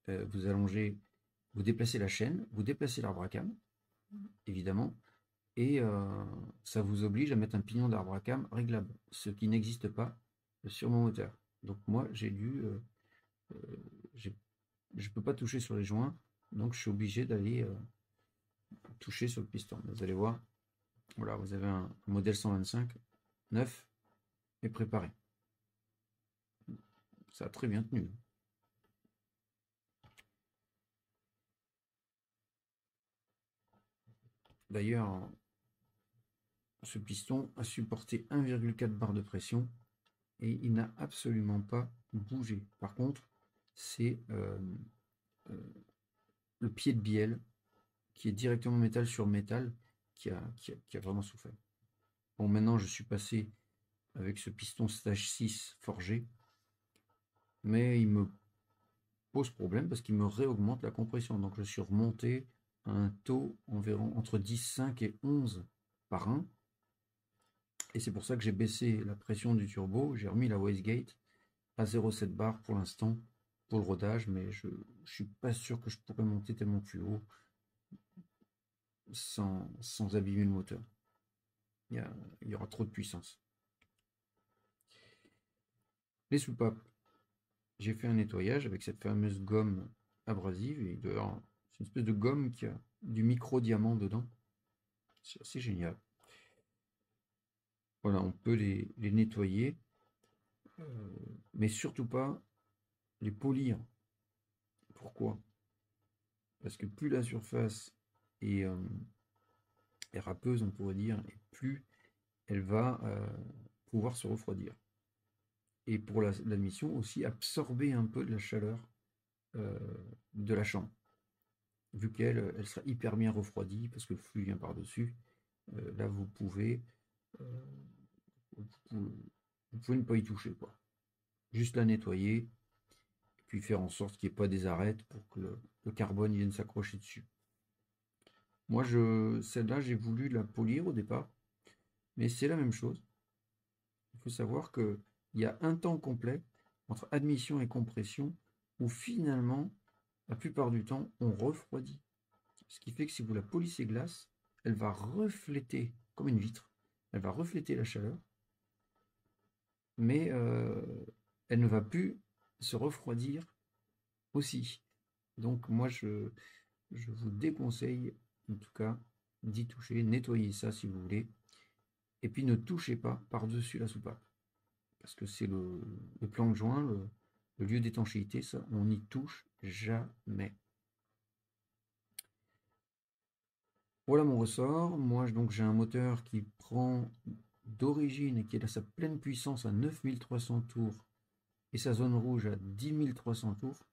S1: vous déplacez la chaîne, vous déplacez l'arbre à cam, évidemment, et ça vous oblige à mettre un pignon d'arbre à cam réglable, ce qui n'existe pas sur mon moteur. Donc moi j'ai dû, je peux pas toucher sur les joints, donc je suis obligé d'aller toucher sur le piston. Vous allez voir, voilà, vous avez un modèle 125 neuf et préparé. Ça a très bien tenu. D'ailleurs, ce piston a supporté 1,4 bar de pression et il n'a absolument pas bougé. Par contre, c'est le pied de bielle qui est directement métal sur métal qui a vraiment souffert. Bon, maintenant je suis passé avec ce piston stage 6 forgé, mais il me pose problème parce qu'il me réaugmente la compression. Donc je suis remonté à un taux environ entre 10,5 et 11 par 1. Et c'est pour ça que j'ai baissé la pression du turbo. J'ai remis la wastegate à 0,7 bar pour l'instant pour le rodage, mais je ne suis pas sûr que je pourrais monter tellement plus haut sans abîmer le moteur. Il y aura trop de puissance. Les soupapes, j'ai fait un nettoyage avec cette fameuse gomme abrasive. Et d'ailleurs, c'est une espèce de gomme qui a du micro-diamant dedans. C'est assez génial. Voilà, on peut les nettoyer, mais surtout pas les polir. Pourquoi? Parce que plus la surface est râpeuse, on pourrait dire, et plus elle va pouvoir se refroidir. Et pour l'admission aussi, absorber un peu de la chaleur de la chambre. Vu qu'elle sera hyper bien refroidie, parce que le flux vient par-dessus, là vous pouvez ne pas y toucher, quoi. Juste la nettoyer, puis faire en sorte qu'il n'y ait pas des arêtes pour que le carbone vienne s'accrocher dessus. Moi, celle-là, j'ai voulu la polir au départ, mais c'est la même chose. Il faut savoir qu'il y a un temps complet entre admission et compression où finalement, la plupart du temps, on refroidit. Ce qui fait que si vous la polissez glace, elle va refléter, comme une vitre, elle va refléter la chaleur, mais elle ne va plus se refroidir aussi. Donc moi, je vous déconseille, en tout cas, d'y toucher. Nettoyez ça si vous voulez. Et puis ne touchez pas par-dessus la soupape. Parce que c'est le plan de joint, le lieu d'étanchéité, ça, on n'y touche jamais. Voilà mon ressort. Moi, donc, j'ai un moteur qui prend d'origine et qui est à sa pleine puissance à 9300 tours et sa zone rouge à 10 300 tours.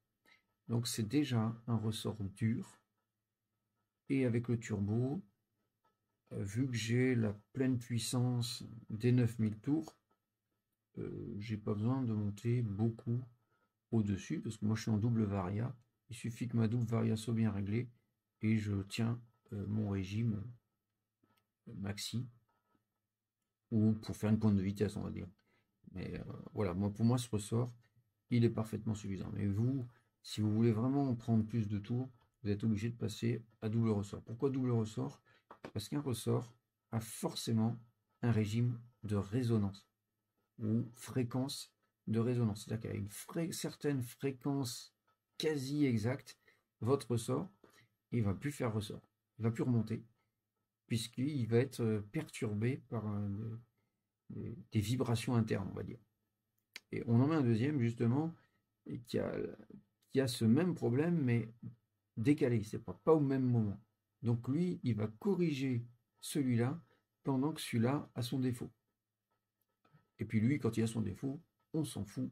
S1: Donc c'est déjà un ressort dur. Et avec le turbo, vu que j'ai la pleine puissance des 9000 tours, j'ai pas besoin de monter beaucoup au-dessus, parce que moi je suis en double varia. Il suffit que ma double varia soit bien réglée et je tiens mon régime maxi, ou pour faire une pointe de vitesse, on va dire. Mais voilà, pour moi ce ressort, il est parfaitement suffisant. Mais vous, si vous voulez vraiment prendre plus de tours, vous êtes obligé de passer à double ressort. Pourquoi double ressort? Parce qu'un ressort a forcément un régime de résonance ou fréquence de résonance. C'est-à-dire qu'à une certaine fréquence quasi exacte, votre ressort, il ne va plus faire ressort. Il ne va plus remonter, puisqu'il va être perturbé par des vibrations internes, on va dire. Et on en met un deuxième, justement, qui a ce même problème, mais décalé, c'est pas au même moment. Donc lui, il va corriger celui-là pendant que celui-là a son défaut. Et puis lui, quand il a son défaut, on s'en fout.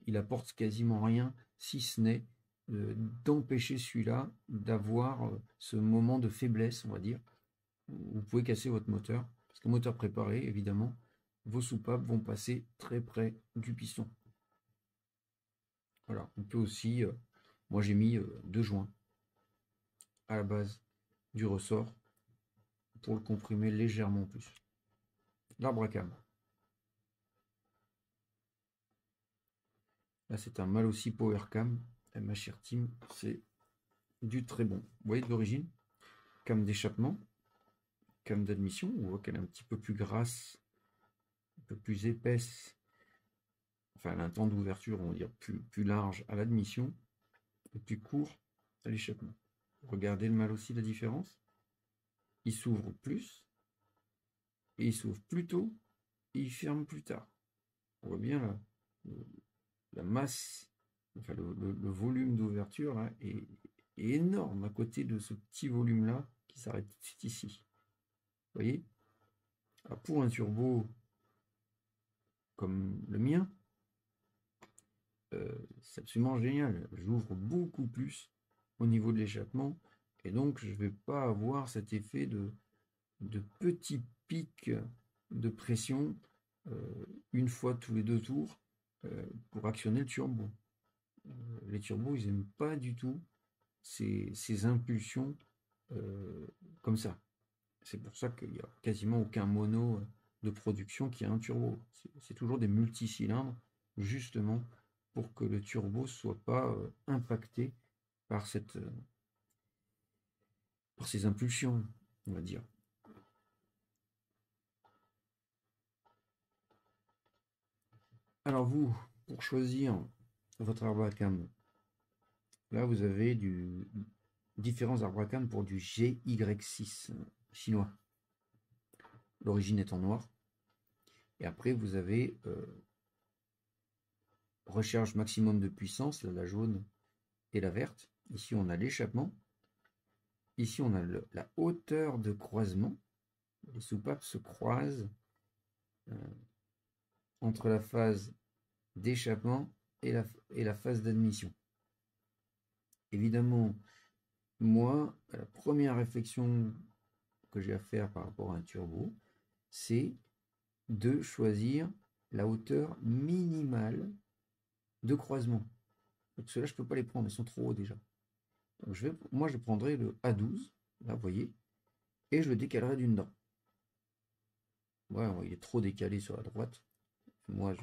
S1: Il apporte quasiment rien, si ce n'est d'empêcher celui-là d'avoir ce moment de faiblesse, on va dire. Vous pouvez casser votre moteur, parce qu'un moteur préparé, évidemment, vos soupapes vont passer très près du piston. Voilà, on peut aussi, moi j'ai mis 2 joints à la base du ressort pour le comprimer légèrement plus. L'arbre à cam. Là c'est un Malossi Power Cam, ma chère team, c'est du très bon. Vous voyez de l'origine, cam d'échappement, cam d'admission, on voit qu'elle est un petit peu plus grasse, un peu plus épaisse. Enfin, elle a un temps d'ouverture, on va dire, plus large à l'admission et plus court à l'échappement. Regardez le Malossi, la différence. Il s'ouvre plus, et il s'ouvre plus tôt, et il ferme plus tard. On voit bien là, la masse, enfin le volume d'ouverture là est énorme à côté de ce petit volume là qui s'arrête tout de suite ici. Vous voyez? Alors pour un turbo comme le mien, c'est absolument génial. J'ouvre beaucoup plus au niveau de l'échappement et donc je ne vais pas avoir cet effet de petits pics de pression une fois tous les 2 tours pour actionner le turbo. Les turbos, ils n'aiment pas du tout ces impulsions comme ça. C'est pour ça qu'il n'y a quasiment aucun mono de production qui a un turbo. C'est toujours des multicylindres, justement, pour que le turbo ne soit pas impacté par ces impulsions, on va dire. Alors vous, pour choisir votre arbre à cam, là vous avez différents arbres à cam pour du GY6 chinois. L'origine est en noir. Et après vous avez recharge maximum de puissance, là, la jaune et la verte. Ici on a l'échappement. Ici on a la hauteur de croisement. Les soupapes se croisent entre la phase d'échappement et la phase d'admission. Évidemment, moi, la première réflexion que j'ai à faire par rapport à un turbo, c'est de choisir la hauteur minimale de croisement. Donc ceux-là, je ne peux pas les prendre, ils sont trop hauts déjà. Donc moi, je prendrai le A12, là, vous voyez, et je le décalerai d'une dent. Ouais, il est trop décalé sur la droite. Moi,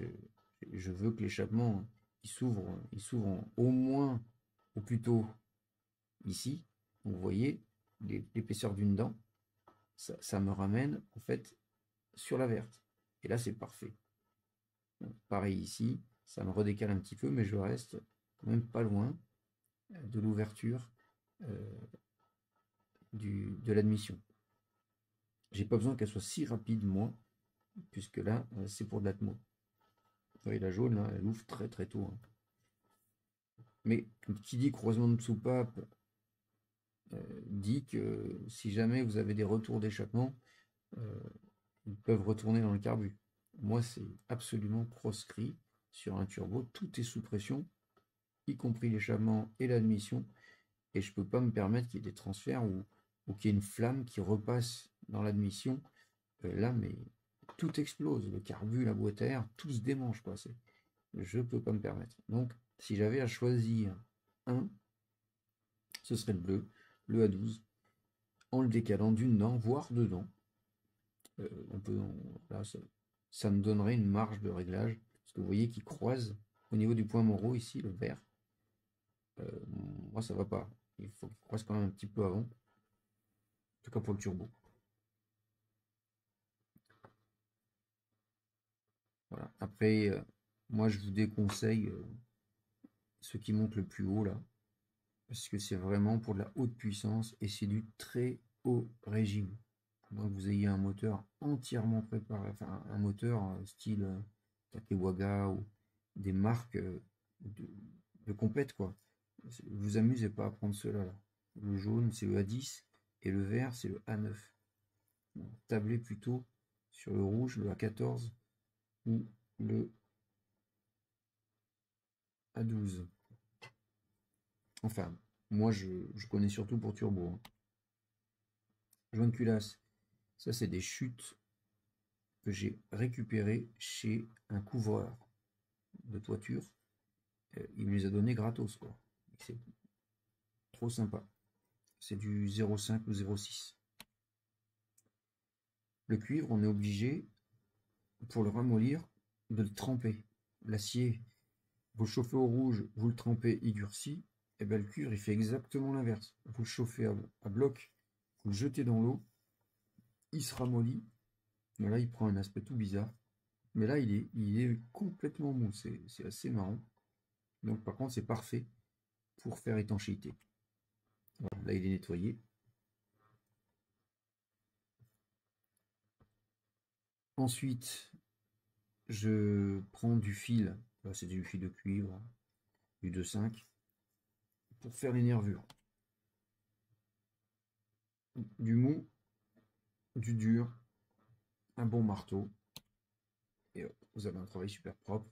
S1: je veux que l'échappement, il s'ouvre au moins, ou plutôt ici. Vous voyez, l'épaisseur d'une dent, ça me ramène, en fait, sur la verte. Et là, c'est parfait. Pareil ici, ça me redécale un petit peu, mais je reste quand même pas loin de l'ouverture de l'admission. J'ai pas besoin qu'elle soit si rapide, moi, puisque là, c'est pour de l'atmo. Vous voyez, la jaune, là, elle ouvre très très tôt. Hein. Mais qui dit croisement de soupape dit que si jamais vous avez des retours d'échappement, ils peuvent retourner dans le carbu. Moi, c'est absolument proscrit sur un turbo. Tout est sous pression, y compris l'échappement et l'admission. Et je ne peux pas me permettre qu'il y ait des transferts ou qu'il y ait une flamme qui repasse dans l'admission. Là, mais tout explose. Le carbu, la boîte à air, tout se démange. Quoi. Je ne peux pas me permettre. Donc, si j'avais à choisir un, ce serait le bleu, le A12, en le décalant d'une dent, voire 2 dents. Là, ça me donnerait une marge de réglage. Parce que vous voyez qu'il croise au niveau du point Moreau, ici, le vert. Moi, ça va pas. Il faut qu'il croise quand même un petit peu avant. En tout cas pour le turbo. Voilà. Après, moi je vous déconseille ceux qui montent le plus haut là. Parce que c'est vraiment pour de la haute puissance et c'est du très haut régime. Il faudra que vous ayez un moteur entièrement préparé, enfin un moteur style Takewaga ou des marques de compète quoi. Vous amusez pas à prendre cela là. Le jaune c'est le A10 et le vert c'est le A9. Donc, tablez plutôt sur le rouge, le A14 ou le A12. Enfin, moi je connais surtout pour turbo. Hein. Joint de culasse, ça c'est des chutes que j'ai récupérées chez un couvreur de toiture. Il me les a donné gratos quoi. C'est trop sympa. C'est du 0,5 ou 0,6. Le cuivre, on est obligé, pour le ramollir, de le tremper. L'acier, vous le chauffez au rouge, vous le trempez, il durcit. Et bien le cuivre, il fait exactement l'inverse. Vous le chauffez à bloc, vous le jetez dans l'eau, il se ramollit. Mais là, il prend un aspect tout bizarre. Mais là, il est complètement mou. C'est assez marrant. Donc par contre, c'est parfait pour faire étanchéité. Voilà, là, il est nettoyé. Ensuite, je prends du fil. Là, c'est du fil de cuivre, du 2,5, pour faire les nervures. Du mou, du dur, un bon marteau. Et hop, vous avez un travail super propre.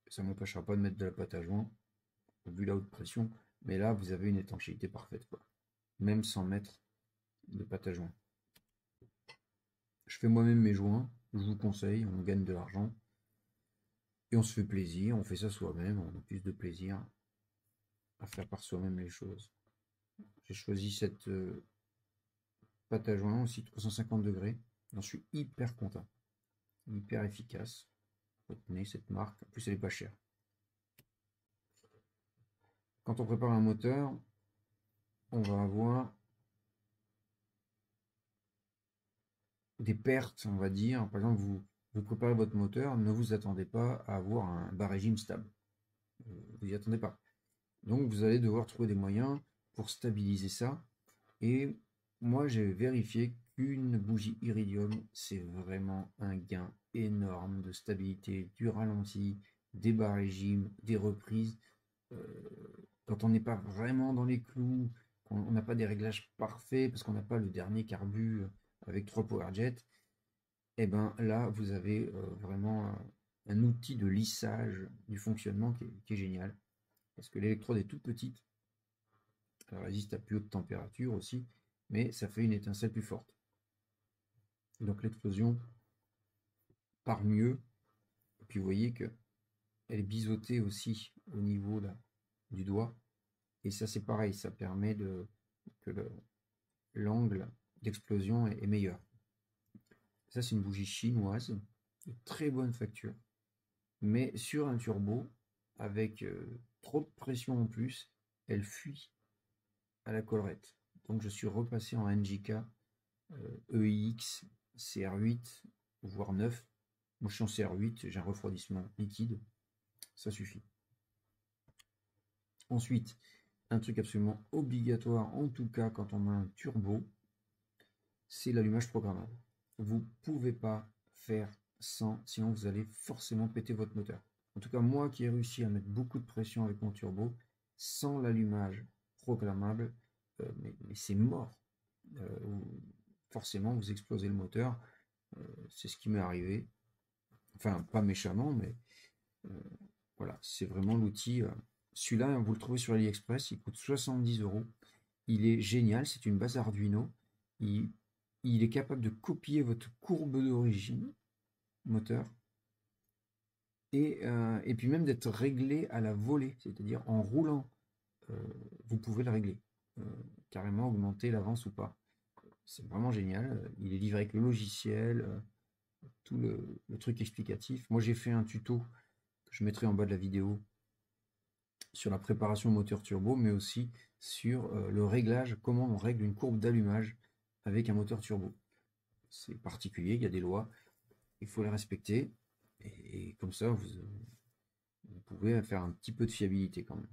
S1: Ça ne m'empêchera pas de mettre de la pâte à joint, vu la haute pression. Mais là, vous avez une étanchéité parfaite, quoi. Même sans mettre de pâte à joint. Je fais moi-même mes joints, je vous conseille, on gagne de l'argent. Et on se fait plaisir, on fait ça soi-même, on a plus de plaisir à faire par soi-même les choses. J'ai choisi cette pâte à joint aussi 350 degrés. J'en suis hyper content. Hyper efficace. Retenez cette marque. En plus, elle est pas chère. Quand on prépare un moteur, on va avoir des pertes, on va dire. Par exemple, vous préparez votre moteur, ne vous attendez pas à avoir un bas régime stable. Vous n'y attendez pas. Donc, vous allez devoir trouver des moyens pour stabiliser ça. Et moi, j'ai vérifié qu'une bougie iridium, c'est vraiment un gain énorme de stabilité, du ralenti, des bas régimes, des reprises. Quand on n'est pas vraiment dans les clous, on n'a pas des réglages parfaits parce qu'on n'a pas le dernier carbu avec 3 PowerJet, et ben là, vous avez vraiment un outil de lissage du fonctionnement qui est génial. Parce que l'électrode est toute petite, elle résiste à plus haute température aussi, mais ça fait une étincelle plus forte. Donc l'explosion part mieux. Et puis vous voyez que elle est biseautée aussi au niveau là, du doigt. Et ça c'est pareil, ça permet que l'angle d'explosion est meilleur. Ça c'est une bougie chinoise de très bonne facture. Mais sur un turbo, avec trop de pression en plus, elle fuit à la collerette. Donc je suis repassé en NJK EIX CR8, voire 9. Moi je suis en CR8, j'ai un refroidissement liquide, ça suffit. Ensuite, un truc absolument obligatoire, en tout cas quand on a un turbo, c'est l'allumage programmable. Vous ne pouvez pas faire sans, sinon vous allez forcément péter votre moteur. En tout cas, moi qui ai réussi à mettre beaucoup de pression avec mon turbo, sans l'allumage programmable, mais c'est mort. Forcément, vous explosez le moteur. C'est ce qui m'est arrivé. Enfin, pas méchamment, mais voilà, c'est vraiment l'outil. Celui-là, vous le trouvez sur AliExpress, il coûte 70 €. Il est génial, c'est une base Arduino. Il est capable de copier votre courbe d'origine moteur et puis même d'être réglé à la volée, c'est-à-dire en roulant, vous pouvez le régler, carrément augmenter l'avance ou pas. C'est vraiment génial. Il est livré avec le logiciel, tout le truc explicatif. Moi j'ai fait un tuto que je mettrai en bas de la vidéo sur la préparation moteur turbo, mais aussi sur le réglage, comment on règle une courbe d'allumage avec un moteur turbo. C'est particulier, il y a des lois, il faut les respecter, et comme ça, vous pouvez faire un petit peu de fiabilité quand même.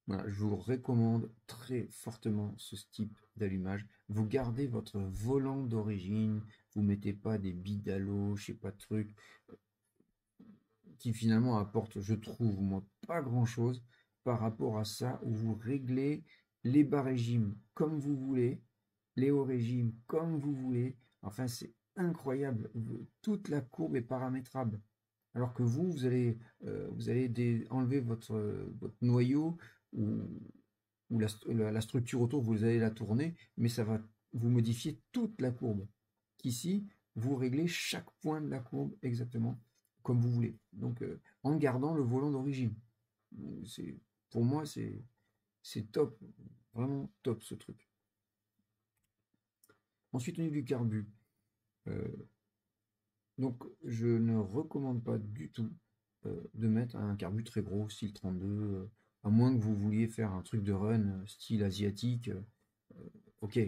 S1: Voilà, je vous recommande très fortement ce type d'allumage. Vous gardez votre volant d'origine, vous mettez pas des bidalos, je sais pas de trucs, qui finalement apportent, je trouve, moi, pas grand-chose par rapport à ça, où vous réglez les bas régimes comme vous voulez, les hauts régimes comme vous voulez. Enfin, c'est incroyable. Toute la courbe est paramétrable. Alors que vous allez, enlever votre noyau ou la structure autour, vous allez la tourner, mais ça va vous modifier toute la courbe. Qu'ici, vous réglez chaque point de la courbe exactement comme vous voulez. Donc, en gardant le volant d'origine. Pour moi, c'est top. Vraiment top ce truc. Ensuite, au niveau du carbu. Donc, je ne recommande pas du tout de mettre un carbu très gros, style 32, à moins que vous vouliez faire un truc de run style asiatique, ok.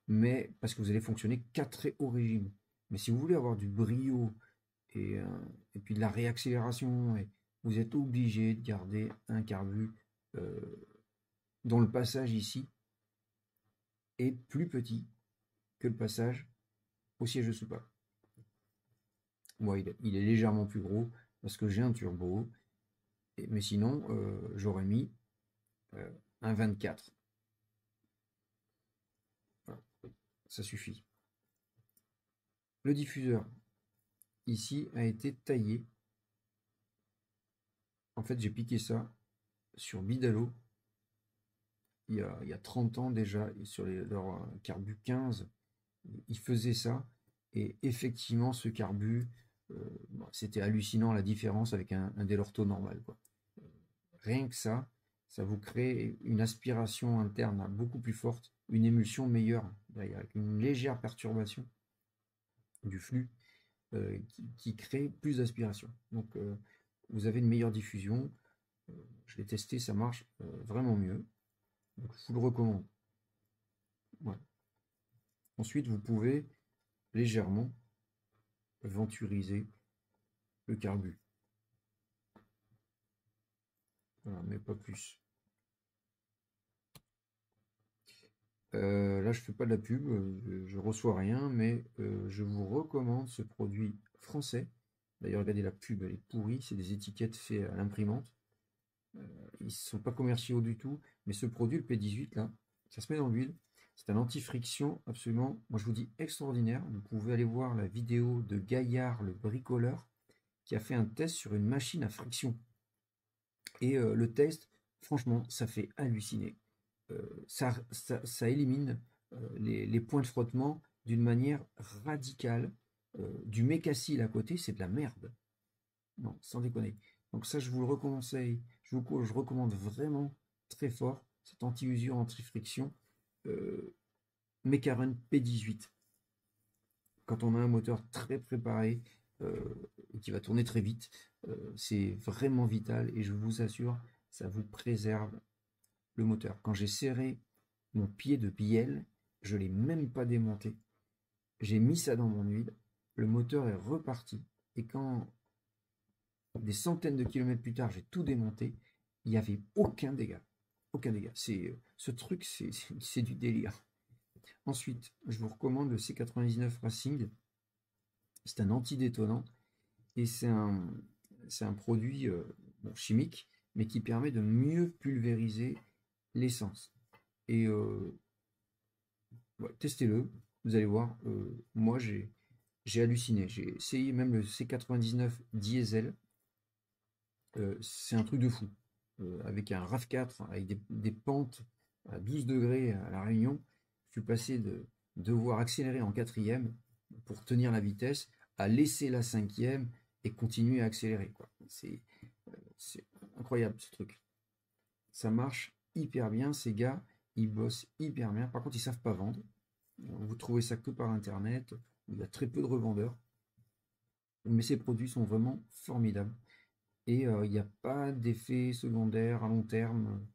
S1: Mais parce que vous allez fonctionner qu'à très haut régime. Mais si vous voulez avoir du brio et, puis de la réaccélération, vous êtes obligé de garder un carbu dont le passage ici est plus petit que le passage au siège de soupape. Moi, il est légèrement plus gros parce que j'ai un turbo, mais sinon, j'aurais mis un 24. Voilà, ça suffit. Le diffuseur, ici, a été taillé. En fait, j'ai piqué ça sur Bidalo il y a 30 ans déjà, sur leur carbu 15, ils faisaient ça. Et effectivement, ce carbu, c'était hallucinant la différence avec un Delorto normal, quoi. Rien que ça vous crée une aspiration interne beaucoup plus forte, une émulsion meilleure, avec une légère perturbation du flux qui crée plus d'aspiration. Donc vous avez une meilleure diffusion. Je l'ai testé, ça marche vraiment mieux. Donc, je vous le recommande. Voilà. Ensuite, vous pouvez légèrement venturiser le carbu. Voilà, mais pas plus. Là, je fais pas de la pub, je reçois rien, mais je vous recommande ce produit français. D'ailleurs, regardez la pub, elle est pourrie, c'est des étiquettes faites à l'imprimante. Ils ne sont pas commerciaux du tout, mais ce produit, le P18, là, ça se met dans l'huile. C'est un anti-friction absolument, moi je vous dis, extraordinaire. Vous pouvez aller voir la vidéo de Gaillard, le bricoleur, qui a fait un test sur une machine à friction. Et le test, franchement, ça fait halluciner. Ça élimine les points de frottement d'une manière radicale. Du mécassil à côté, c'est de la merde. Non, sans déconner. Donc ça, je vous le reconseille. Je recommande vraiment très fort cet anti-usure, anti-friction Mecaren P18. Quand on a un moteur très préparé et qui va tourner très vite, c'est vraiment vital et je vous assure, ça vous préserve le moteur. Quand j'ai serré mon pied de bielle, je ne l'ai même pas démonté. J'ai mis ça dans mon huile, le moteur est reparti. Et quand des centaines de kilomètres plus tard, j'ai tout démonté, il n'y avait aucun dégât. Aucun dégât. Ce truc, c'est du délire. Ensuite, je vous recommande le C99 Racing. C'est un antidétonnant et c'est un produit chimique, mais qui permet de mieux pulvériser l'essence. Et testez-le, vous allez voir. Moi, j'ai halluciné. J'ai essayé même le C99 diesel. C'est un truc de fou. Avec un RAV4, avec des pentes à 12 degrés à La Réunion, je suis passé de devoir accélérer en quatrième pour tenir la vitesse à laisser la cinquième et continuer à accélérer, quoi. C'est incroyable ce truc. Ça marche hyper bien, ces gars, ils bossent hyper bien. Par contre, ils savent pas vendre. Vous trouvez ça que par internet, il y a très peu de revendeurs. Mais ces produits sont vraiment formidables. et il n'y a pas d'effet secondaire à long terme,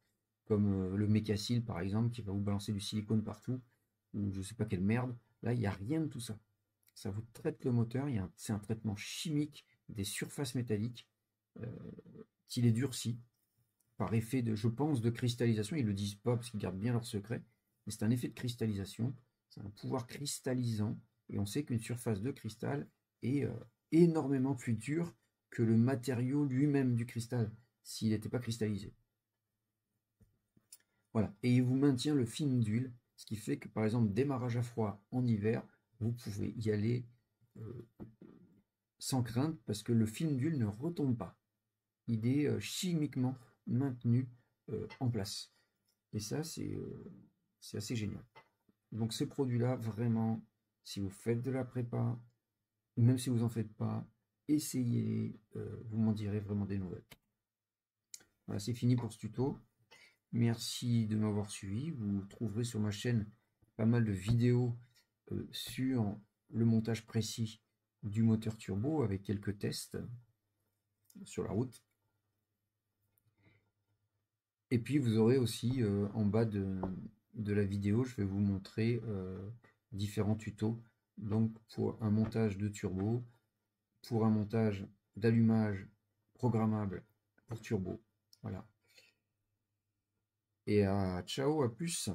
S1: comme le Mécacil par exemple, qui va vous balancer du silicone partout, ou je sais pas quelle merde. Là, il n'y a rien de tout ça. Ça vous traite le moteur, c'est un traitement chimique des surfaces métalliques qui les durcit par effet de, je pense, de cristallisation. Ils ne le disent pas parce qu'ils gardent bien leur secret, mais c'est un effet de cristallisation, c'est un pouvoir cristallisant, et on sait qu'une surface de cristal est énormément plus dure que le matériau lui-même du cristal, s'il n'était pas cristallisé. Voilà, et il vous maintient le film d'huile, ce qui fait que par exemple, démarrage à froid en hiver, vous pouvez y aller sans crainte parce que le film d'huile ne retombe pas. Il est chimiquement maintenu en place. Et ça, c'est assez génial. Donc ces produits-là, vraiment, si vous faites de la prépa, même si vous n'en faites pas, essayez, vous m'en direz vraiment des nouvelles. Voilà, c'est fini pour ce tuto. Merci de m'avoir suivi. Vous trouverez sur ma chaîne pas mal de vidéos sur le montage précis du moteur turbo avec quelques tests sur la route. Et puis vous aurez aussi en bas de la vidéo, je vais vous montrer différents tutos. Donc pour un montage de turbo, pour un montage d'allumage programmable pour turbo. Voilà. Et ciao, à plus.